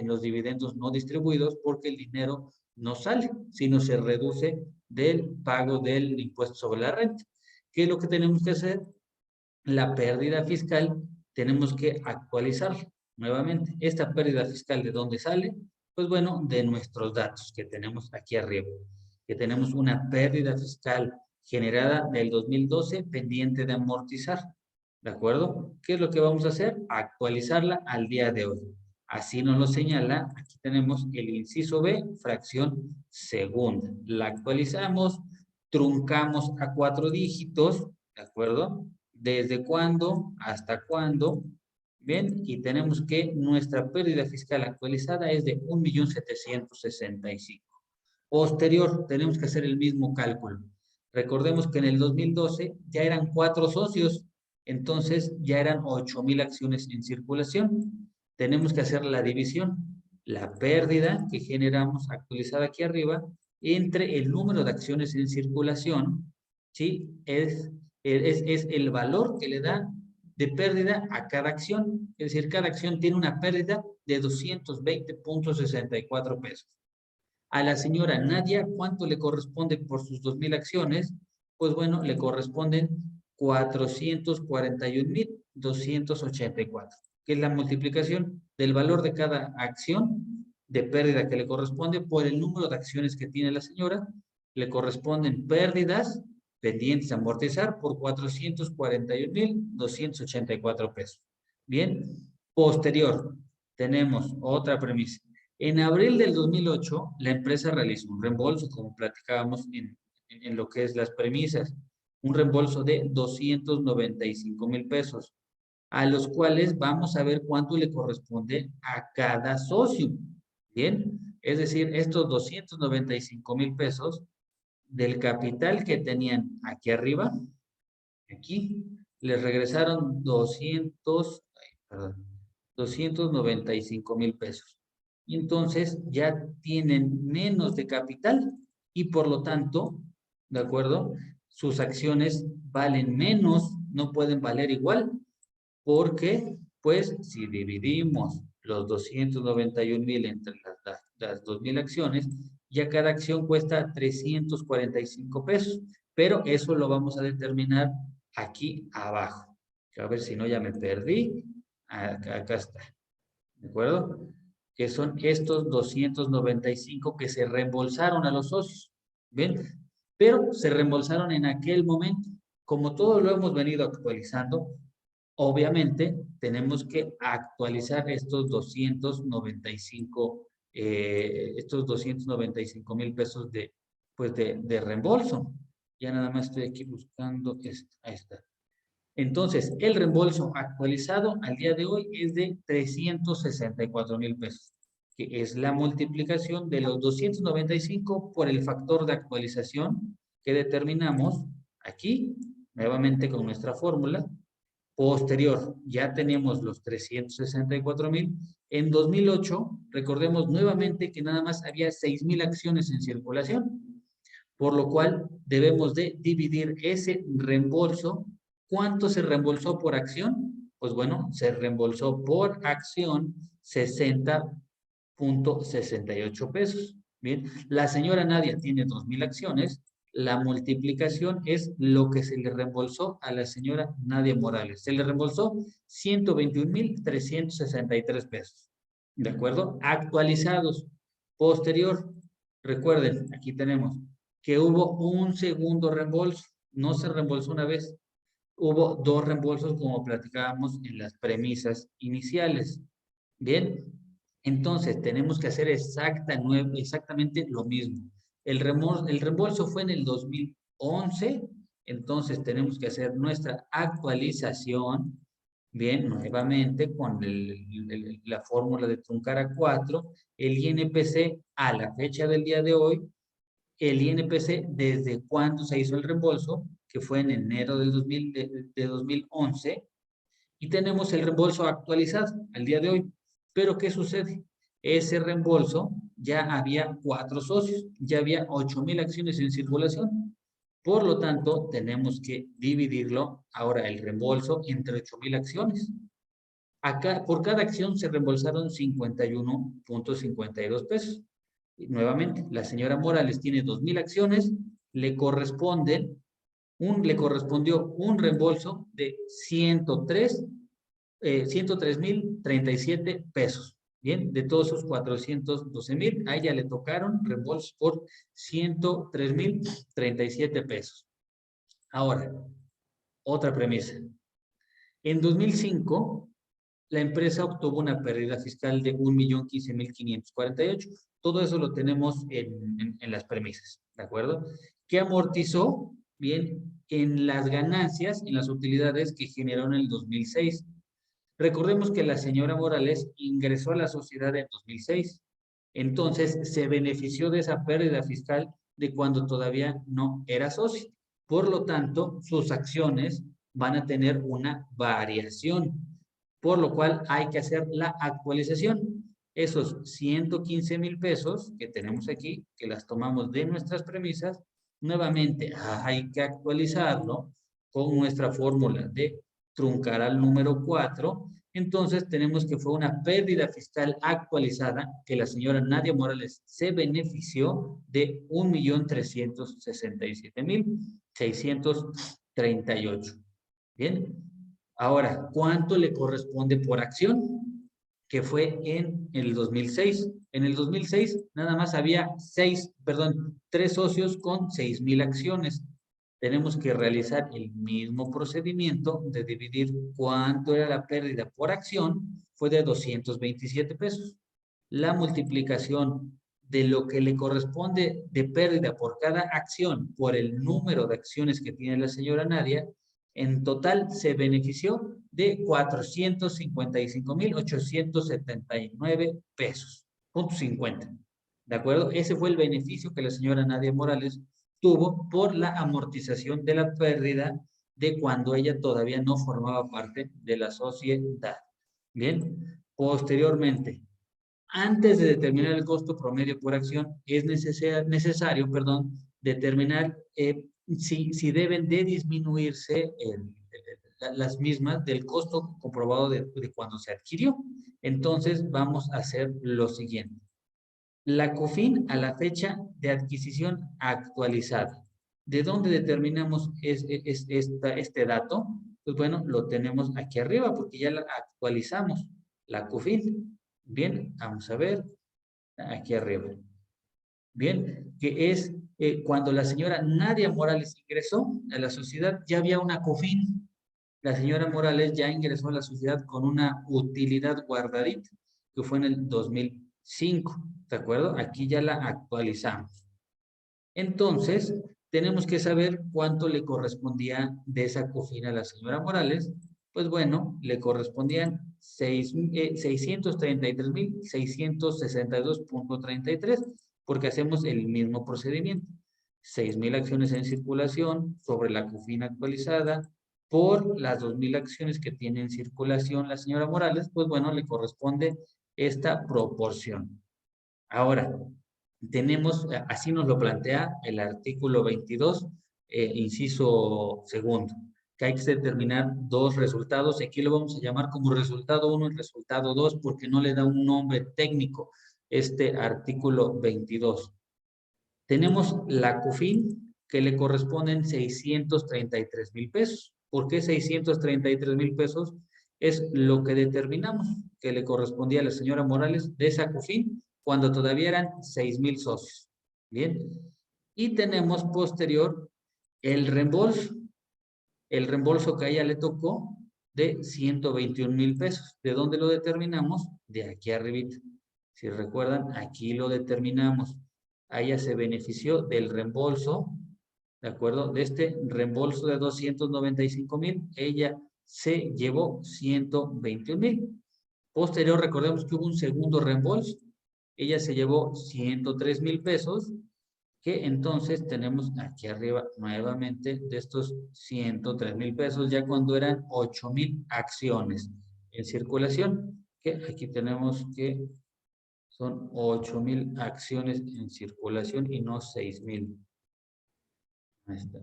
A: los dividendos no distribuidos, porque el dinero no sale, sino se reduce del pago del impuesto sobre la renta. ¿Qué es lo que tenemos que hacer? La pérdida fiscal tenemos que actualizarla nuevamente. ¿Esta pérdida fiscal de dónde sale? Pues bueno, de nuestros datos que tenemos aquí arriba, que tenemos una pérdida fiscal generada del 2012 pendiente de amortizar, ¿de acuerdo? ¿Qué es lo que vamos a hacer? Actualizarla al día de hoy. Así nos lo señala, aquí tenemos el inciso B, fracción segunda. La actualizamos, truncamos a 4 dígitos, ¿de acuerdo? ¿Desde cuándo hasta cuándo? Bien, y tenemos que nuestra pérdida fiscal actualizada es de 1.765.000. Posterior, tenemos que hacer el mismo cálculo. Recordemos que en el 2012 ya eran 4 socios, entonces ya eran 8,000 acciones en circulación. Tenemos que hacer la división. La pérdida que generamos actualizada aquí arriba entre el número de acciones en circulación, ¿sí? Es el valor que le da de pérdida a cada acción. Es decir, cada acción tiene una pérdida de 220.64 pesos. A la señora Nadia, ¿cuánto le corresponde por sus 2,000 acciones? Pues bueno, le corresponden 441.284, que es la multiplicación del valor de cada acción de pérdida que le corresponde por el número de acciones que tiene la señora. Le corresponden pérdidas pendientes a amortizar por 441.284 pesos. Bien, posterior, tenemos otra premisa. En abril del 2008, la empresa realizó un reembolso, como platicábamos en lo que es las premisas, un reembolso de 295,000 pesos, a los cuales vamos a ver cuánto le corresponde a cada socio. Bien, es decir, estos 295,000 pesos del capital que tenían aquí arriba, aquí, les regresaron 295,000 pesos. Y entonces ya tienen menos de capital y por lo tanto, ¿de acuerdo? Sus acciones valen menos, no pueden valer igual, porque pues si dividimos los 291,000 entre las 2,000 acciones, ya cada acción cuesta 345 pesos, pero eso lo vamos a determinar aquí abajo. A ver si no ya me perdí. Acá está. ¿De acuerdo? Que son estos 295 que se reembolsaron a los socios. ¿Ven? Pero se reembolsaron en aquel momento. Como todo lo hemos venido actualizando, obviamente tenemos que actualizar estos 295,000 pesos de reembolso. Ya nada más estoy aquí buscando esto. Ahí está. Entonces, el reembolso actualizado al día de hoy es de 364,000 pesos, que es la multiplicación de los 295 por el factor de actualización que determinamos aquí, nuevamente con nuestra fórmula. Posterior, ya tenemos los 364,000. En 2008, recordemos nuevamente que nada más había 6,000 acciones en circulación. por lo cual debemos de dividir ese reembolso. ¿Cuánto se reembolsó por acción? Pues bueno, se reembolsó por acción 60.68 pesos. Bien, la señora Nadia tiene 2,000 acciones. La multiplicación es lo que se le reembolsó a la señora Nadia Morales. Se le reembolsó 121,363 pesos. ¿De acuerdo? Actualizados. Posterior, recuerden, aquí tenemos que hubo un segundo reembolso. No se reembolsó una vez. Hubo 2 reembolsos como platicábamos en las premisas iniciales. Bien, entonces tenemos que hacer exactamente lo mismo. El reembolso fue en el 2011, entonces tenemos que hacer nuestra actualización, bien, nuevamente con la fórmula de truncar a 4, el INPC a la fecha del día de hoy, el INPC desde cuándo se hizo el reembolso, que fue en enero del 2011, y tenemos el reembolso actualizado al día de hoy. Pero ¿qué sucede? Ese reembolso ya había 4 socios, ya había 8,000 acciones en circulación. Por lo tanto, tenemos que dividirlo ahora el reembolso entre 8,000 acciones. Acá, por cada acción se reembolsaron 51.52 pesos. Y nuevamente, la señora Morales tiene 2,000 acciones, le correspondió un reembolso de 103,037 pesos. Bien, de todos esos 412,000, a ella le tocaron reembolsos por 103,037 pesos. Ahora, otra premisa. En 2005, la empresa obtuvo una pérdida fiscal de 1,015,548. Todo eso lo tenemos en las premisas, ¿de acuerdo? ¿Qué amortizó? Bien, en las ganancias, en las utilidades que generó en el 2006. Recordemos que la señora Morales ingresó a la sociedad en 2006. Entonces, se benefició de esa pérdida fiscal de cuando todavía no era socio. Por lo tanto, sus acciones van a tener una variación, por lo cual hay que hacer la actualización. Esos 115,000 pesos que tenemos aquí, que las tomamos de nuestras premisas, nuevamente hay que actualizarlo con nuestra fórmula de truncar al número 4. Entonces tenemos que fue una pérdida fiscal actualizada que la señora Nadia Morales se benefició de 1,367,638. Bien, ahora, ¿cuánto le corresponde por acción? Que fue en el 2006. En el 2006 nada más había 3 socios con 6,000 acciones. Tenemos que realizar el mismo procedimiento de dividir cuánto era la pérdida por acción, fue de 227 pesos. La multiplicación de lo que le corresponde de pérdida por cada acción por el número de acciones que tiene la señora Nadia, en total se benefició de 455,879 pesos, punto 50. ¿De acuerdo? Ese fue el beneficio que la señora Nadia Morales tuvo por la amortización de la pérdida de cuando ella todavía no formaba parte de la sociedad. Bien, posteriormente, antes de determinar el costo promedio por acción, es necesario, determinar si deben de disminuirse las mismas del costo comprobado de cuando se adquirió. Entonces, vamos a hacer lo siguiente. La COFIN a la fecha de adquisición actualizada. ¿De dónde determinamos este dato? Pues bueno, lo tenemos aquí arriba porque ya la actualizamos. La COFIN. Bien, vamos a ver aquí arriba. Bien, que es cuando la señora Nadia Morales ingresó a la sociedad, ya había una COFIN. La señora Morales ya ingresó a la sociedad con una utilidad guardadita, que fue en el 2005, ¿de acuerdo? Aquí ya la actualizamos. Entonces, tenemos que saber cuánto le correspondía de esa COFIN a la señora Morales. Pues bueno, le correspondían 633,662.33, porque hacemos el mismo procedimiento. 6,000 acciones en circulación sobre la COFIN actualizada por las 2,000 acciones que tiene en circulación la señora Morales, pues bueno, le corresponde esta proporción. Ahora, tenemos, así nos lo plantea el artículo 22, inciso segundo, que hay que determinar dos resultados. Aquí lo vamos a llamar como resultado 1 y resultado 2 porque no le da un nombre técnico este artículo 22. Tenemos la COFIN que le corresponden 633,000 pesos. ¿Por qué 633,000 pesos? Es lo que determinamos que le correspondía a la señora Morales de esa COFIN cuando todavía eran 6,000 socios. Bien. Y tenemos posterior el reembolso que a ella le tocó de 121,000 pesos. ¿De dónde lo determinamos? De aquí arribita. Si recuerdan, aquí lo determinamos. A ella se benefició del reembolso, ¿de acuerdo? De este reembolso de 295,000, ella se llevó 121,000. Posterior, recordemos que hubo un segundo reembolso. Ella se llevó 103,000 pesos, que entonces tenemos aquí arriba nuevamente de estos 103,000 pesos, ya cuando eran 8,000 acciones en circulación, que aquí tenemos que son 8,000 acciones en circulación y no 6,000.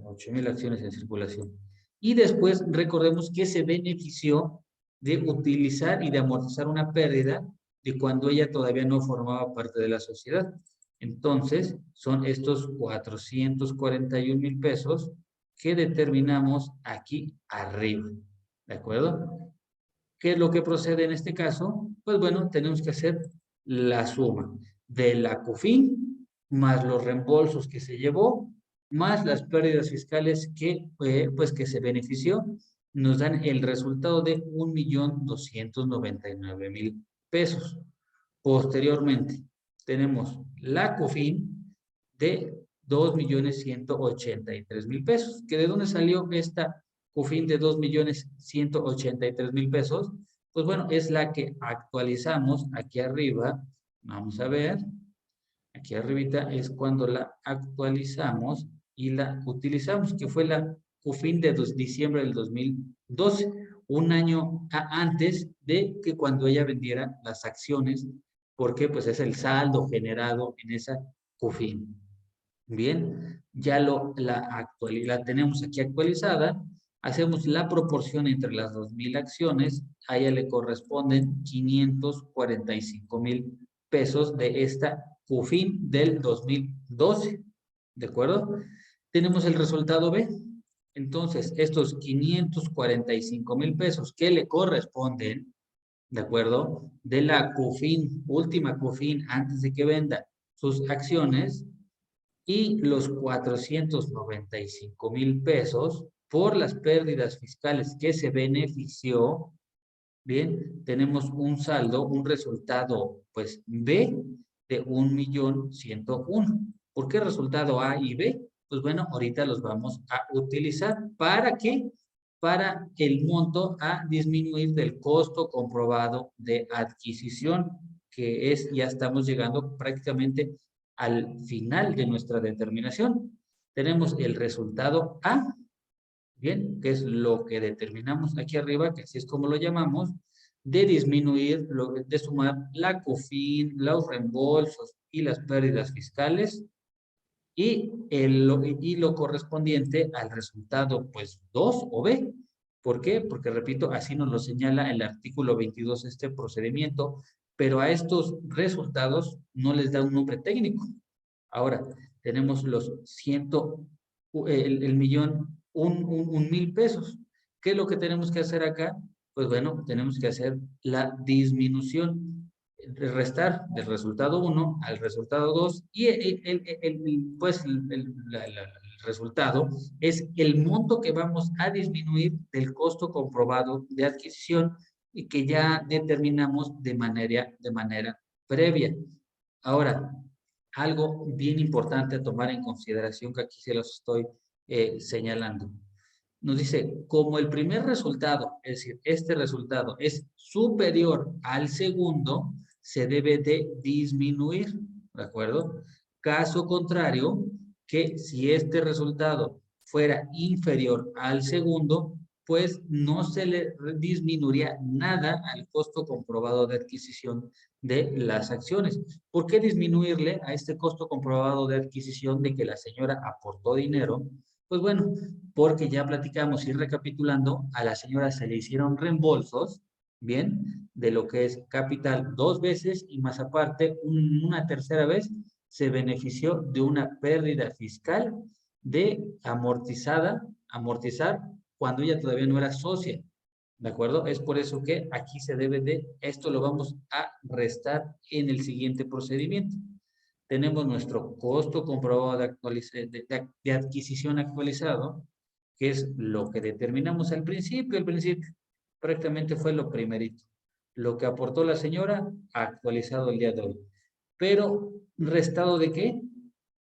A: 8,000 acciones en circulación. Y después recordemos que se benefició de utilizar y de amortizar una pérdida de cuando ella todavía no formaba parte de la sociedad. Entonces, son estos 441,000 pesos que determinamos aquí arriba. ¿De acuerdo? ¿Qué es lo que procede en este caso? Pues bueno, tenemos que hacer la suma de la COFIN más los reembolsos que se llevó, más las pérdidas fiscales pues, que se benefició, nos dan el resultado de 1,299,000 pesos. Posteriormente, tenemos la COFIN de 2,183,000 pesos. ¿Que de dónde salió esta COFIN de 2,183,000 pesos? Pues bueno, es la que actualizamos aquí arriba. Vamos a ver. Aquí arribita es cuando la actualizamos y la utilizamos, que fue la COFIN de diciembre del 2012, un año antes de que cuando ella vendiera las acciones, porque pues es el saldo generado en esa COFIN. Bien, ya la tenemos aquí actualizada, hacemos la proporción entre las 2,000 acciones, a ella le corresponden 545,000 pesos de esta COFIN del 2012, ¿de acuerdo? Tenemos el resultado B. Entonces, estos 545,000 pesos que le corresponden, ¿de acuerdo? De la COFIN, última COFIN, antes de que venda sus acciones, y los 495,000 pesos por las pérdidas fiscales que se benefició. Bien, tenemos un saldo, un resultado, pues, B de 1,101,000. ¿Por qué resultado A y B? Pues bueno, ahorita los vamos a utilizar. ¿Para qué? Para el monto a disminuir del costo comprobado de adquisición, que es, ya estamos llegando prácticamente al final de nuestra determinación. Tenemos el resultado A, bien, que es lo que determinamos aquí arriba, que así es como lo llamamos, de disminuir, de sumar la COFIN, los reembolsos y las pérdidas fiscales y lo correspondiente al resultado, pues, 2 o B. ¿Por qué? Porque, repito, así nos lo señala el artículo 22, este procedimiento, pero a estos resultados no les da un nombre técnico. Ahora, tenemos los el millón, un mil pesos. ¿Qué es lo que tenemos que hacer acá? Pues bueno, tenemos que hacer la disminución, restar del resultado 1 al resultado 2 y pues el resultado es el monto que vamos a disminuir del costo comprobado de adquisición y que ya determinamos de manera previa. Ahora, algo bien importante a tomar en consideración que aquí se los estoy señalando. Nos dice, como el primer resultado, es decir, este resultado es superior al segundo, se debe de disminuir, ¿de acuerdo? Caso contrario, que si este resultado fuera inferior al segundo, pues no se le disminuiría nada al costo comprobado de adquisición de las acciones. ¿Por qué disminuirle a este costo comprobado de adquisición de que la señora aportó dinero? Pues bueno, porque ya platicamos y recapitulando, a la señora se le hicieron reembolsos, bien, de lo que es capital 2 veces y más aparte una tercera vez se benefició de una pérdida fiscal de amortizar cuando ella todavía no era socia, ¿de acuerdo? Es por eso que aquí se debe de, esto lo vamos a restar en el siguiente procedimiento. Tenemos nuestro costo comprobado de adquisición actualizado, que es lo que determinamos al principio. Al principio prácticamente fue lo primerito. Lo que aportó la señora, actualizado el día de hoy. Pero, ¿restado de qué?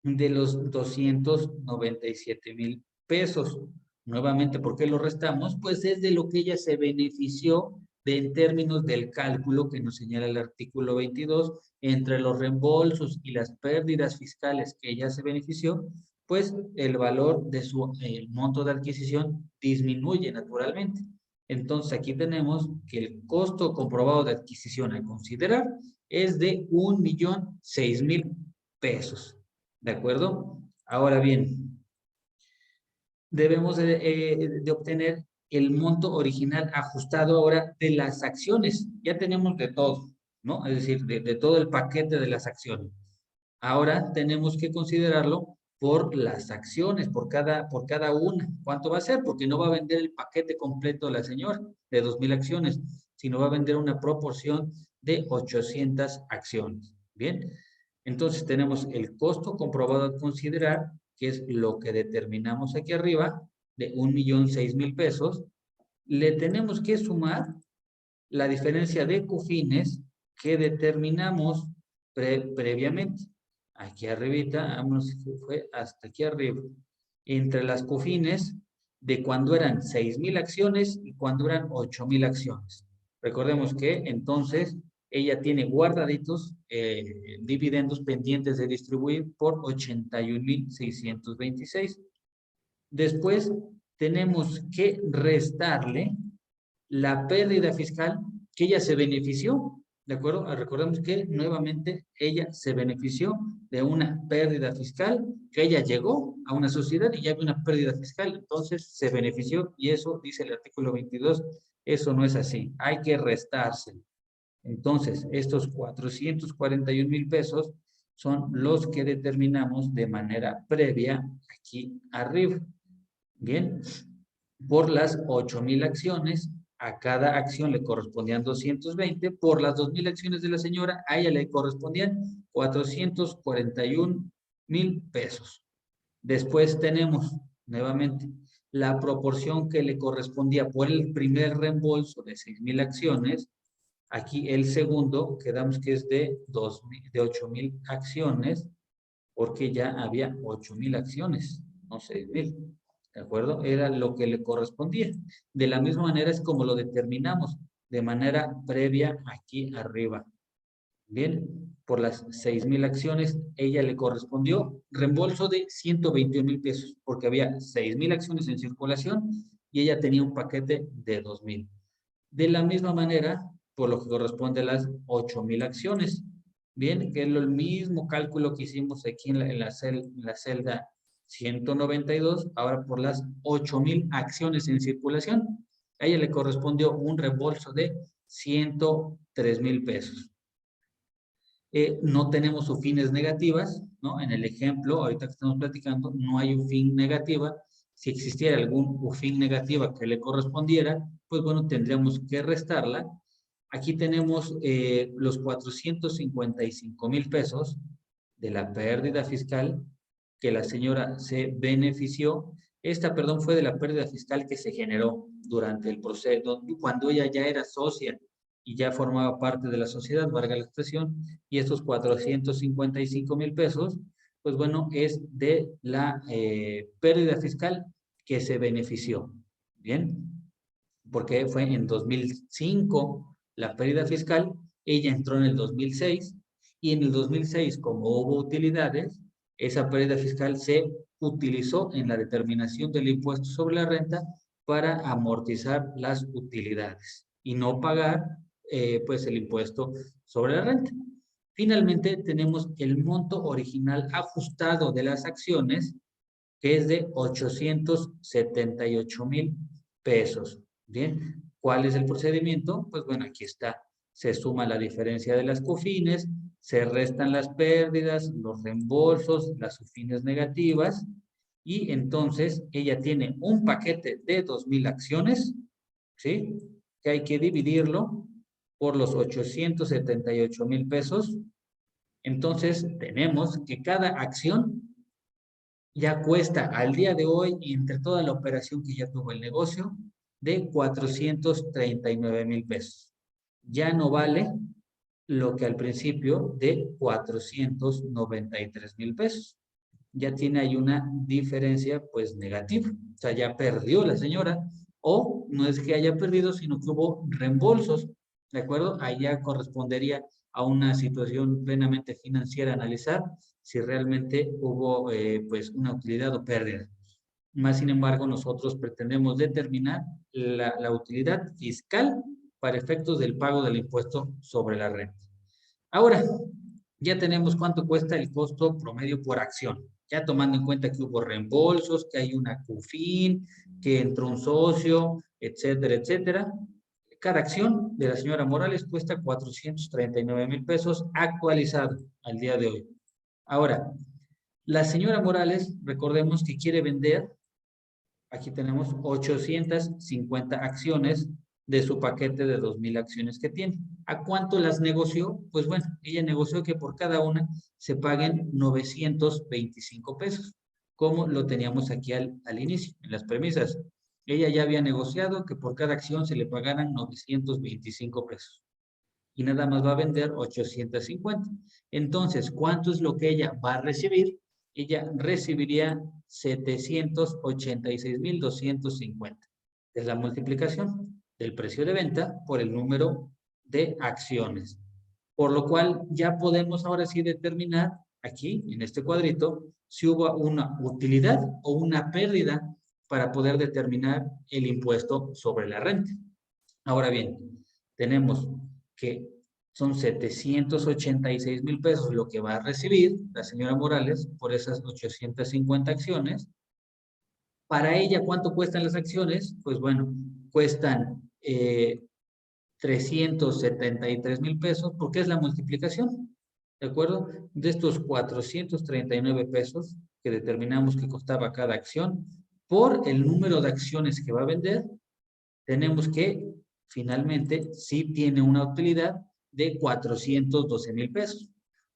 A: De los 297,000 pesos. Nuevamente, ¿por qué lo restamos? Pues es de lo que ella se benefició en términos del cálculo que nos señala el artículo 22, entre los reembolsos y las pérdidas fiscales que ella se benefició, pues el valor de su monto de adquisición disminuye naturalmente. Entonces aquí tenemos que el costo comprobado de adquisición a considerar es de 1,006,000 pesos. ¿De acuerdo? Ahora bien, debemos de obtener el monto original ajustado ahora de las acciones. Ya tenemos de todo, ¿no? Es decir, de todo el paquete de las acciones. Ahora tenemos que considerarlo por las acciones, por cada una. ¿Cuánto va a ser? Porque no va a vender el paquete completo la señora de 2,000 acciones, sino va a vender una proporción de 800 acciones. Bien, entonces tenemos el costo comprobado a considerar, que es lo que determinamos aquí arriba, de 1,006,000 pesos. Le tenemos que sumar la diferencia de cofines que determinamos previamente. Aquí arribita, vámonos, fue hasta aquí arriba. Entre las cofines de cuando eran 6,000 acciones y cuando eran 8,000 acciones. Recordemos que entonces ella tiene guardaditos dividendos pendientes de distribuir por 81,626. Después tenemos que restarle la pérdida fiscal que ella se benefició, ¿de acuerdo? Recordemos que nuevamente ella se benefició de una pérdida fiscal, que ella llegó a una sociedad y ya había una pérdida fiscal, entonces se benefició y eso dice el artículo 22, eso no es así, hay que restárselo. Entonces, estos 441,000 pesos son los que determinamos de manera previa aquí arriba. Bien, por las 8,000 acciones, a cada acción le correspondían 220, por las 2,000 acciones de la señora, a ella le correspondían 441,000 pesos. Después tenemos, nuevamente, la proporción que le correspondía por el primer reembolso de 6,000 acciones. Aquí el segundo, quedamos que es de 8,000 acciones, porque ya había 8,000 acciones, no 6,000. ¿De acuerdo? Era lo que le correspondía. De la misma manera es como lo determinamos, de manera previa aquí arriba. Bien, por las 6,000 acciones, ella le correspondió reembolso de 121,000 pesos, porque había 6,000 acciones en circulación y ella tenía un paquete de 2,000. De la misma manera, por lo que corresponde a las 8,000 acciones. Bien, que es el mismo cálculo que hicimos aquí en la celda 192, ahora por las 8,000 acciones en circulación. A ella le correspondió un reembolso de 103,000 pesos. No tenemos fines negativas, ¿no? En el ejemplo, ahorita que estamos platicando, no hay fin negativa. Si existiera algún fin negativa que le correspondiera, pues bueno, tendríamos que restarla. Aquí tenemos los 455,000 pesos de la pérdida fiscal que la señora se benefició. Esta, perdón, fue de la pérdida fiscal que se generó durante el proceso, cuando ella ya era socia y ya formaba parte de la sociedad, valga la expresión, y estos 455,000 pesos, pues bueno, es de la pérdida fiscal que se benefició. Bien, porque fue en 2005 la pérdida fiscal, ella entró en el 2006 y en el 2006, como hubo utilidades, esa pérdida fiscal se utilizó en la determinación del impuesto sobre la renta para amortizar las utilidades y no pagar pues el impuesto sobre la renta. Finalmente, tenemos el monto original ajustado de las acciones, que es de 878,000 pesos. Bien, ¿cuál es el procedimiento? Pues bueno, aquí está. Se suma la diferencia de las COFINES, se restan las pérdidas, los reembolsos, las UFINES negativas, y entonces ella tiene un paquete de 2,000 acciones, ¿sí? Que hay que dividirlo por los 878,000 pesos. Entonces, tenemos que cada acción ya cuesta al día de hoy, y entre toda la operación que ya tuvo el negocio, de 439,000 pesos. Ya no vale lo que al principio de 493,000 pesos. Ya tiene ahí una diferencia pues negativa. O sea, ya perdió la señora, o no es que haya perdido, sino que hubo reembolsos, ¿de acuerdo? Ahí ya correspondería a una situación plenamente financiera analizar si realmente hubo pues una utilidad o pérdida. Más sin embargo, nosotros pretendemos determinar la utilidad fiscal para efectos del pago del impuesto sobre la renta. Ahora, ya tenemos cuánto cuesta el costo promedio por acción, ya tomando en cuenta que hubo reembolsos, que hay una CUFIN, que entró un socio, etcétera, etcétera. Cada acción de la señora Morales cuesta 439,000 pesos actualizado al día de hoy. Ahora, la señora Morales, recordemos que quiere vender, aquí tenemos 850 acciones de su paquete de 2,000 acciones que tiene. ¿A cuánto las negoció? Pues bueno, ella negoció que por cada una se paguen 925 pesos, como lo teníamos aquí al inicio, en las premisas. Ella ya había negociado que por cada acción se le pagaran 925 pesos y nada más va a vender 850. Entonces, ¿cuánto es lo que ella va a recibir? Ella recibiría 786,250. Es la multiplicación del precio de venta por el número de acciones. Por lo cual ya podemos ahora sí determinar aquí, en este cuadrito, si hubo una utilidad o una pérdida para poder determinar el impuesto sobre la renta. Ahora bien, tenemos que son 786,000 pesos lo que va a recibir la señora Morales por esas 850 acciones. Para ella, ¿cuánto cuestan las acciones? Pues bueno, cuestan 373,000 pesos, porque es la multiplicación, ¿de acuerdo? De estos 439 pesos que determinamos que costaba cada acción, por el número de acciones que va a vender, tenemos que finalmente sí tiene una utilidad de 412,000 pesos.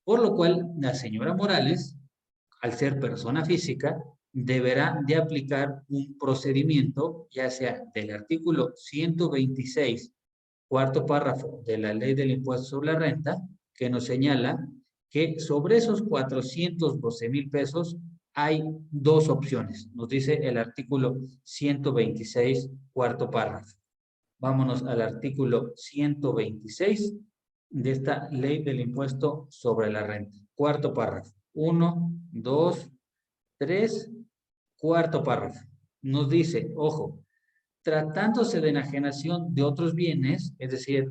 A: Por lo cual, la señora Morales, al ser persona física, deberá de aplicar un procedimiento, ya sea del artículo 126, cuarto párrafo de la Ley del Impuesto sobre la Renta, que nos señala que sobre esos 412,000 pesos hay dos opciones. Nos dice el artículo 126, cuarto párrafo. Vámonos al artículo 126 de esta Ley del Impuesto sobre la Renta. Cuarto párrafo. 1, 2, 3, cuarto párrafo. Nos dice, ojo, tratándose de enajenación de otros bienes, es decir,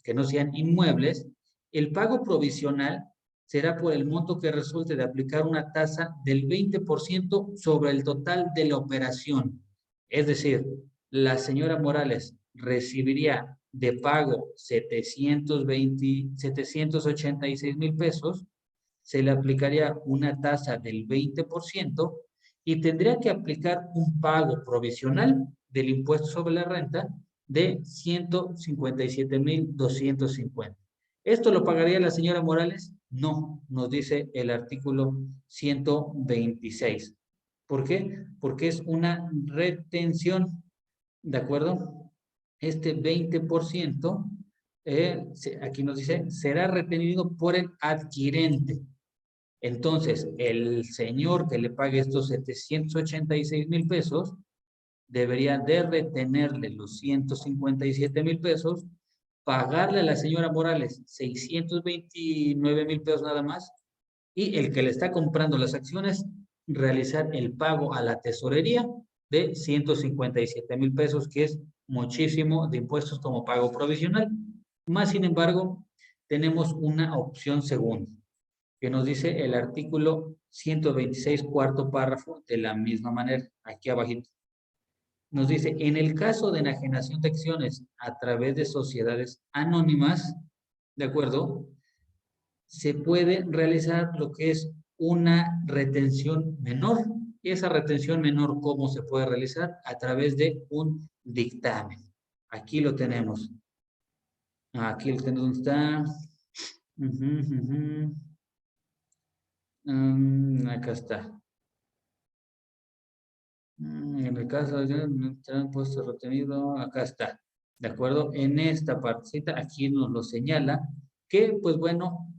A: que no sean inmuebles, el pago provisional será por el monto que resulte de aplicar una tasa del 20% sobre el total de la operación. Es decir, la señora Morales recibiría de pago 786,000 pesos, se le aplicaría una tasa del 20% y tendría que aplicar un pago provisional del impuesto sobre la renta de 157,250. ¿Esto lo pagaría la señora Morales? No, nos dice el artículo 126. ¿Por qué? Porque es una retención, ¿de acuerdo? Este 20%, aquí nos dice, será retenido por el adquirente. Entonces, el señor que le pague estos 786,000 pesos debería de retenerle los 157,000 pesos, pagarle a la señora Morales 629,000 pesos nada más, y el que le está comprando las acciones, realizar el pago a la tesorería de 157,000 pesos, que es muchísimo de impuestos como pago provisional. Más sin embargo, tenemos una opción segunda, que nos dice el artículo 126, cuarto párrafo, de la misma manera, aquí abajito. Nos dice, en el caso de enajenación de acciones a través de sociedades anónimas, ¿de acuerdo? Se puede realizar lo que es una retención menor. Y esa retención menor, ¿cómo se puede realizar? A través de un dictamen. Aquí lo tenemos. Aquí lo tenemos. ¿Dónde está? Acá está. En el caso de un puesto retenido, acá está. ¿De acuerdo? En esta partecita, aquí nos lo señala que, pues bueno,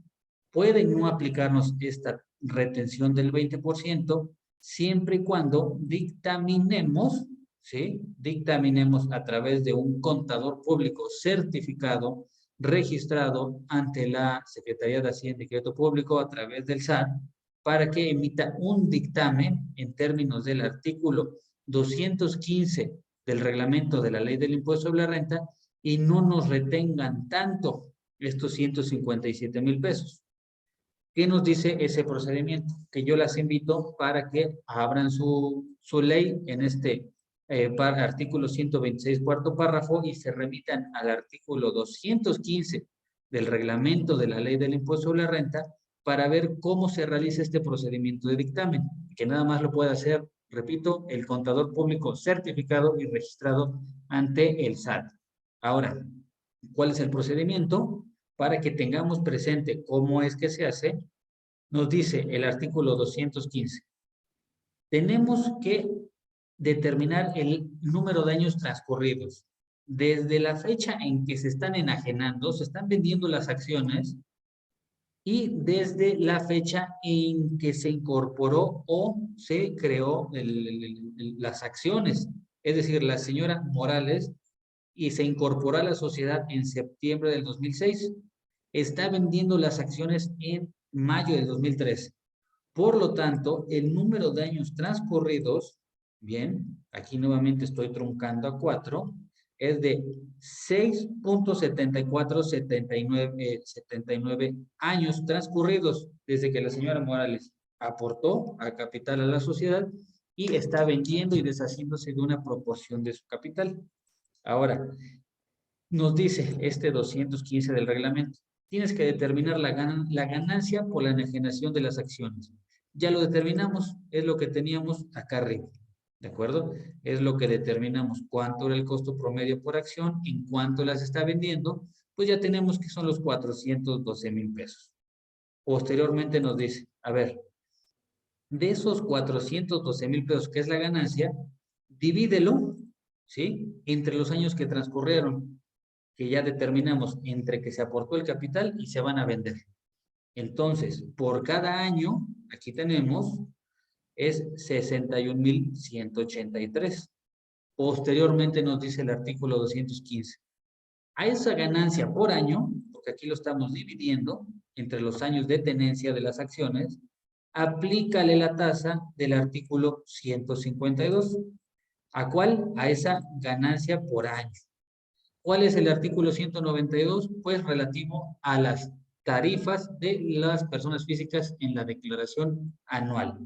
A: pueden no aplicarnos esta retención del 20% siempre y cuando dictaminemos, ¿sí? Dictaminemos a través de un contador público certificado, registrado ante la Secretaría de Hacienda y Crédito Público a través del SAT, para que emita un dictamen en términos del artículo 215 del reglamento de la Ley del Impuesto sobre la Renta y no nos retengan tanto estos 157,000 pesos. ¿Qué nos dice ese procedimiento? Que yo las invito para que abran su ley en este artículo 126, cuarto párrafo, y se remitan al artículo 215 del reglamento de la Ley del Impuesto sobre la Renta para ver cómo se realiza este procedimiento de dictamen, que nada más lo puede hacer, repito, el contador público certificado y registrado ante el SAT. Ahora, ¿cuál es el procedimiento? Para que tengamos presente cómo es que se hace, nos dice el artículo 215. Tenemos que determinar el número de años transcurridos. Desde la fecha en que se están enajenando, se están vendiendo las acciones, y desde la fecha en que se incorporó o se creó las acciones. Es decir, la señora Morales y se incorporó a la sociedad en septiembre del 2006. Está vendiendo las acciones en mayo del 2013. Por lo tanto, el número de años transcurridos, bien, aquí nuevamente estoy truncando a 4, es de 6.7479 años transcurridos desde que la señora Morales aportó a capital a la sociedad y está vendiendo y deshaciéndose de una proporción de su capital. Ahora, nos dice este 215 del reglamento, tienes que determinar la ganancia por la enajenación de las acciones. Ya lo determinamos, es lo que teníamos acá arriba, ¿de acuerdo? Es lo que determinamos, cuánto era el costo promedio por acción, en cuánto las está vendiendo, pues ya tenemos que son los 412,000 pesos. Posteriormente nos dice, a ver, de esos 412,000 pesos, que es la ganancia, divídelo, ¿sí? Entre los años que transcurrieron, que ya determinamos entre que se aportó el capital y se van a vender. Entonces, por cada año, aquí tenemos, es 61,183. Posteriormente nos dice el artículo 215. A esa ganancia por año, porque aquí lo estamos dividiendo entre los años de tenencia de las acciones, aplícale la tasa del artículo 152. ¿A cuál? A esa ganancia por año. ¿Cuál es el artículo 192? Pues relativo a las tarifas de las personas físicas en la declaración anual.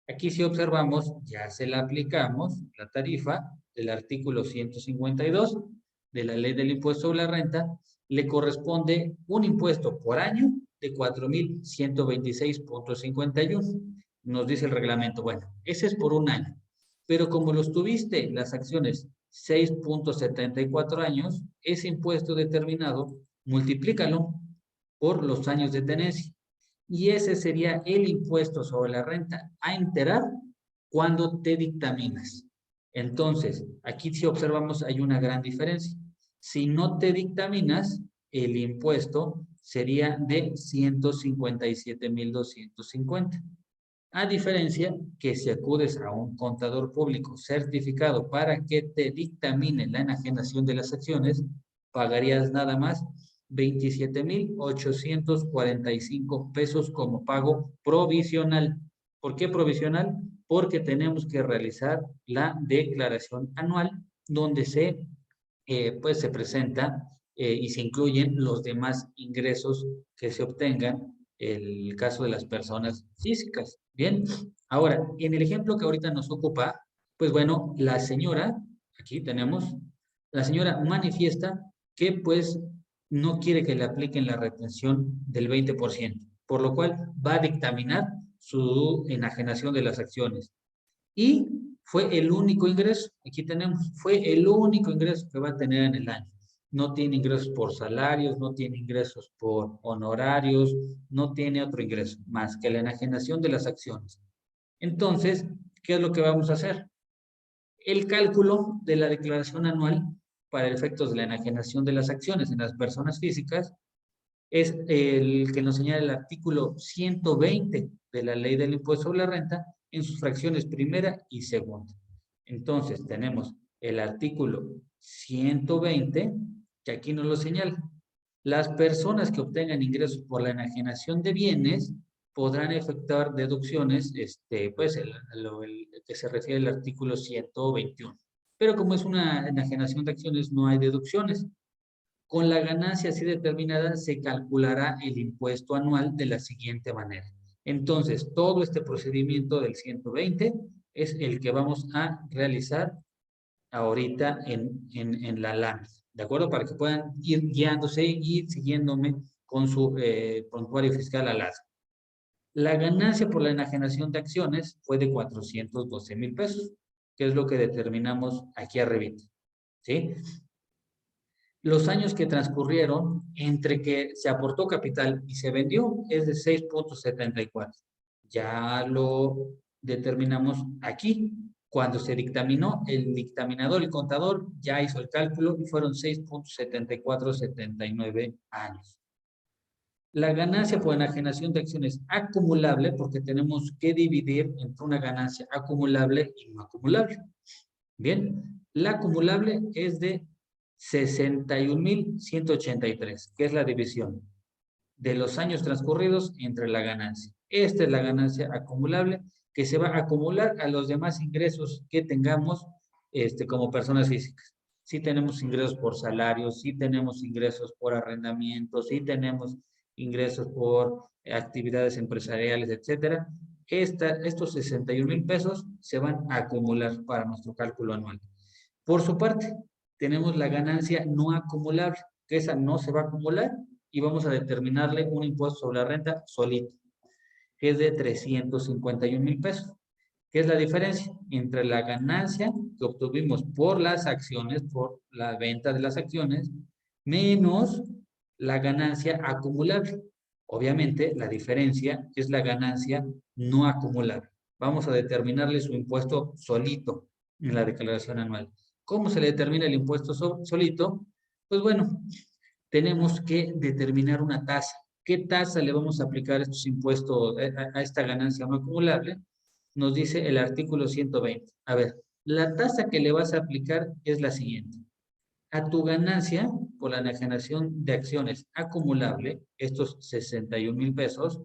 A: Aquí si observamos, ya se la aplicamos, la tarifa del artículo 152 de la Ley del Impuesto sobre la Renta, le corresponde un impuesto por año de 4,126,51. Nos dice el reglamento, bueno, ese es por un año, pero como los tuviste las acciones 6,74 años, ese impuesto determinado, multiplícalo por los años de tenencia. Y ese sería el impuesto sobre la renta a enterar cuando te dictaminas. Entonces, aquí si observamos hay una gran diferencia. Si no te dictaminas, el impuesto sería de 157,250. A diferencia que si acudes a un contador público certificado para que te dictamine la enajenación de las acciones, pagarías nada más 27,845 pesos como pago provisional. ¿Por qué provisional? porque tenemos que realizar la declaración anual donde pues se presenta y se incluyen los demás ingresos que se obtengan en el caso de las personas físicas. Bien, ahora, en el ejemplo que ahorita nos ocupa, pues bueno, la señora, aquí tenemos, la señora manifiesta que pues no quiere que le apliquen la retención del 20%, por lo cual va a dictaminar su enajenación de las acciones. Y fue el único ingreso, aquí tenemos, fue el único ingreso que va a tener en el año. No tiene ingresos por salarios, no tiene ingresos por honorarios, no tiene otro ingreso más que la enajenación de las acciones. Entonces, ¿qué es lo que vamos a hacer? El cálculo de la declaración anual para efectos de la enajenación de las acciones en las personas físicas es el que nos señala el artículo 120 de la Ley del Impuesto sobre la Renta en sus fracciones primera y segunda. Entonces, tenemos el artículo 120, que aquí nos lo señala. Las personas que obtengan ingresos por la enajenación de bienes podrán efectuar deducciones, pues el que se refiere al artículo 121. Pero como es una enajenación de acciones, no hay deducciones. Con la ganancia así determinada se calculará el impuesto anual de la siguiente manera. Entonces, todo este procedimiento del 120 es el que vamos a realizar ahorita en la lámina, ¿de acuerdo? Para que puedan ir guiándose y siguiéndome con su prontuario fiscal al lado. La ganancia por la enajenación de acciones fue de 412,000 pesos, que es lo que determinamos aquí arriba, ¿sí? Los años que transcurrieron entre que se aportó capital y se vendió es de 6.74. Ya lo determinamos aquí. Cuando se dictaminó, el dictaminador, el contador, ya hizo el cálculo y fueron 6.7479 años. La ganancia por enajenación de acciones acumulable, porque tenemos que dividir entre una ganancia acumulable y no acumulable. Bien, la acumulable es de 61,183, que es la división de los años transcurridos entre la ganancia. Esta es la ganancia acumulable que se va a acumular a los demás ingresos que tengamos como personas físicas. Sí tenemos ingresos por salarios, sí tenemos ingresos por arrendamientos, sí tenemos ingresos por actividades empresariales, etcétera. Estos 61,000 pesos se van a acumular para nuestro cálculo anual. Por su parte, tenemos la ganancia no acumulable, que esa no se va a acumular y vamos a determinarle un impuesto sobre la renta solito, que es de 351,000 pesos. ¿Qué es la diferencia entre la ganancia que obtuvimos por las acciones, por la venta de las acciones, menos la ganancia acumulable? Obviamente, la diferencia es la ganancia no acumulable. Vamos a determinarle su impuesto solito en la declaración anual. ¿Cómo se le determina el impuesto solito? Pues bueno, tenemos que determinar una tasa. ¿Qué tasa le vamos a aplicar a estos impuestos, a esta ganancia no acumulable? Nos dice el artículo 120. A ver, la tasa que le vas a aplicar es la siguiente. A tu ganancia por la enajenación de acciones acumulable, estos 61,000 pesos,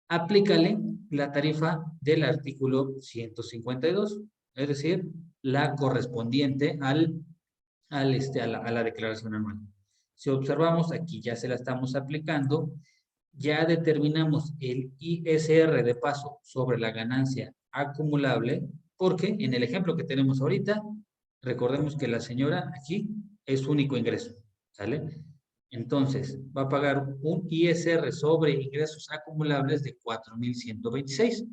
A: aplícale la tarifa del artículo 152, es decir, la correspondiente a la declaración anual. Si observamos, aquí ya se la estamos aplicando, ya determinamos el ISR de paso sobre la ganancia acumulable, porque en el ejemplo que tenemos ahorita, recordemos que la señora aquí es único ingreso, ¿sale? Entonces, va a pagar un ISR sobre ingresos acumulables de 4,126,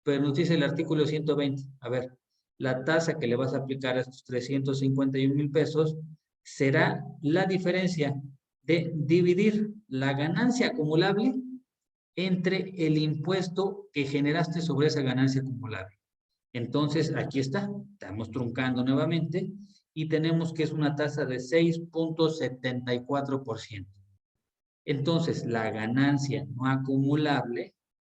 A: pero nos dice el artículo 120, a ver, la tasa que le vas a aplicar a estos 351,000 pesos será la diferencia de dividir la ganancia acumulable entre el impuesto que generaste sobre esa ganancia acumulable. Entonces, aquí está, estamos truncando nuevamente y tenemos que es una tasa de 6.74%. Entonces, la ganancia no acumulable,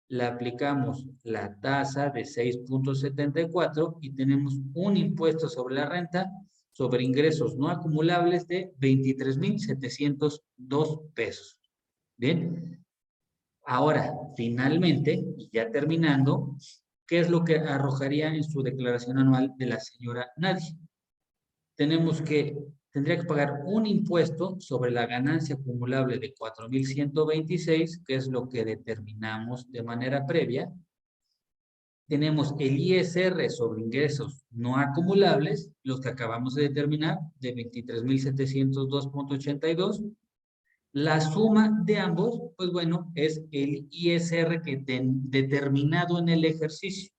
A: la aplicamos la tasa de 6.74 y tenemos un impuesto sobre la renta sobre ingresos no acumulables de 23,702 pesos. Bien, ahora, finalmente, ya terminando, ¿Qué es lo que arrojaría en su declaración anual de la señora Nadie? Tendría que pagar un impuesto sobre la ganancia acumulable de 4,126, que es lo que determinamos de manera previa. Tenemos el ISR sobre ingresos no acumulables, los que acabamos de determinar, de 23,702,82. La suma de ambos, pues bueno, es el ISR que determinado en el ejercicio.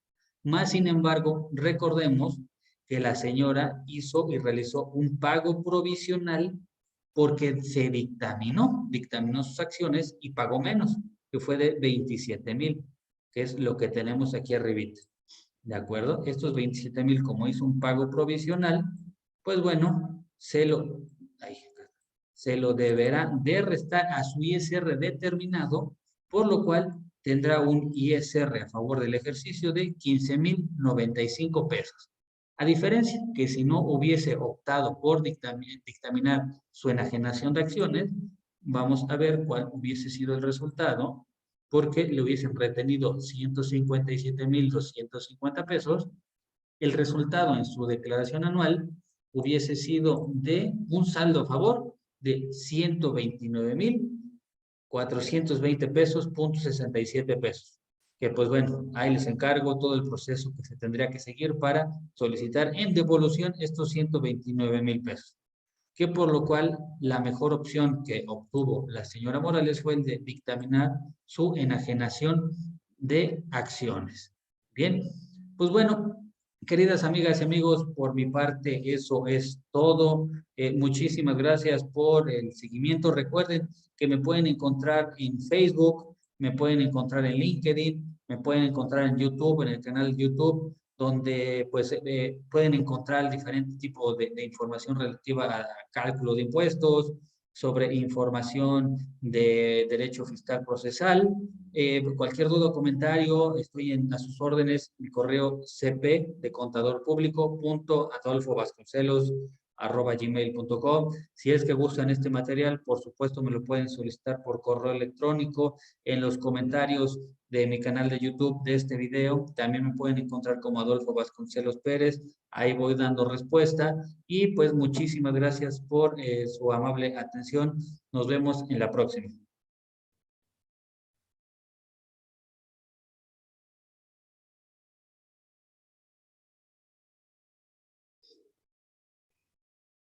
A: Más sin embargo, recordemos que la señora hizo y realizó un pago provisional porque se dictaminó sus acciones y pagó menos, que fue de 27,000, que es lo que tenemos aquí arribita. ¿De acuerdo? Estos 27,000, como hizo un pago provisional, pues bueno, se lo deberá de restar a su ISR determinado, por lo cual tendrá un ISR a favor del ejercicio de 15,095 pesos. A diferencia que si no hubiese optado por dictaminar su enajenación de acciones, vamos a ver cuál hubiese sido el resultado, porque le hubiesen retenido 157,250 pesos. El resultado en su declaración anual hubiese sido de un saldo a favor de 129,420 pesos, .67 pesos. Que pues bueno, ahí les encargo todo el proceso que se tendría que seguir para solicitar en devolución estos 129,000 pesos. Que por lo cual la mejor opción que obtuvo la señora Morales fue el de dictaminar su enajenación de acciones. Bien, pues bueno, queridas amigas y amigos, por mi parte eso es todo. Muchísimas gracias por el seguimiento. Recuerden que me pueden encontrar en Facebook, me pueden encontrar en LinkedIn, me pueden encontrar en YouTube, en el canal de YouTube, donde pues pueden encontrar diferentes tipos de información relativa a cálculo de impuestos, sobre información de derecho fiscal procesal. Cualquier duda o comentario, estoy a sus órdenes. Mi correo cp de contador público .adolfovasconcelos@gmail.com. Si es que gustan este material, por supuesto me lo pueden solicitar por correo electrónico en los comentarios de mi canal de YouTube de este video. También me pueden encontrar como Adolfo Vasconcelos Pérez. Ahí voy dando respuesta. Y pues muchísimas gracias por su amable atención. Nos vemos en la próxima.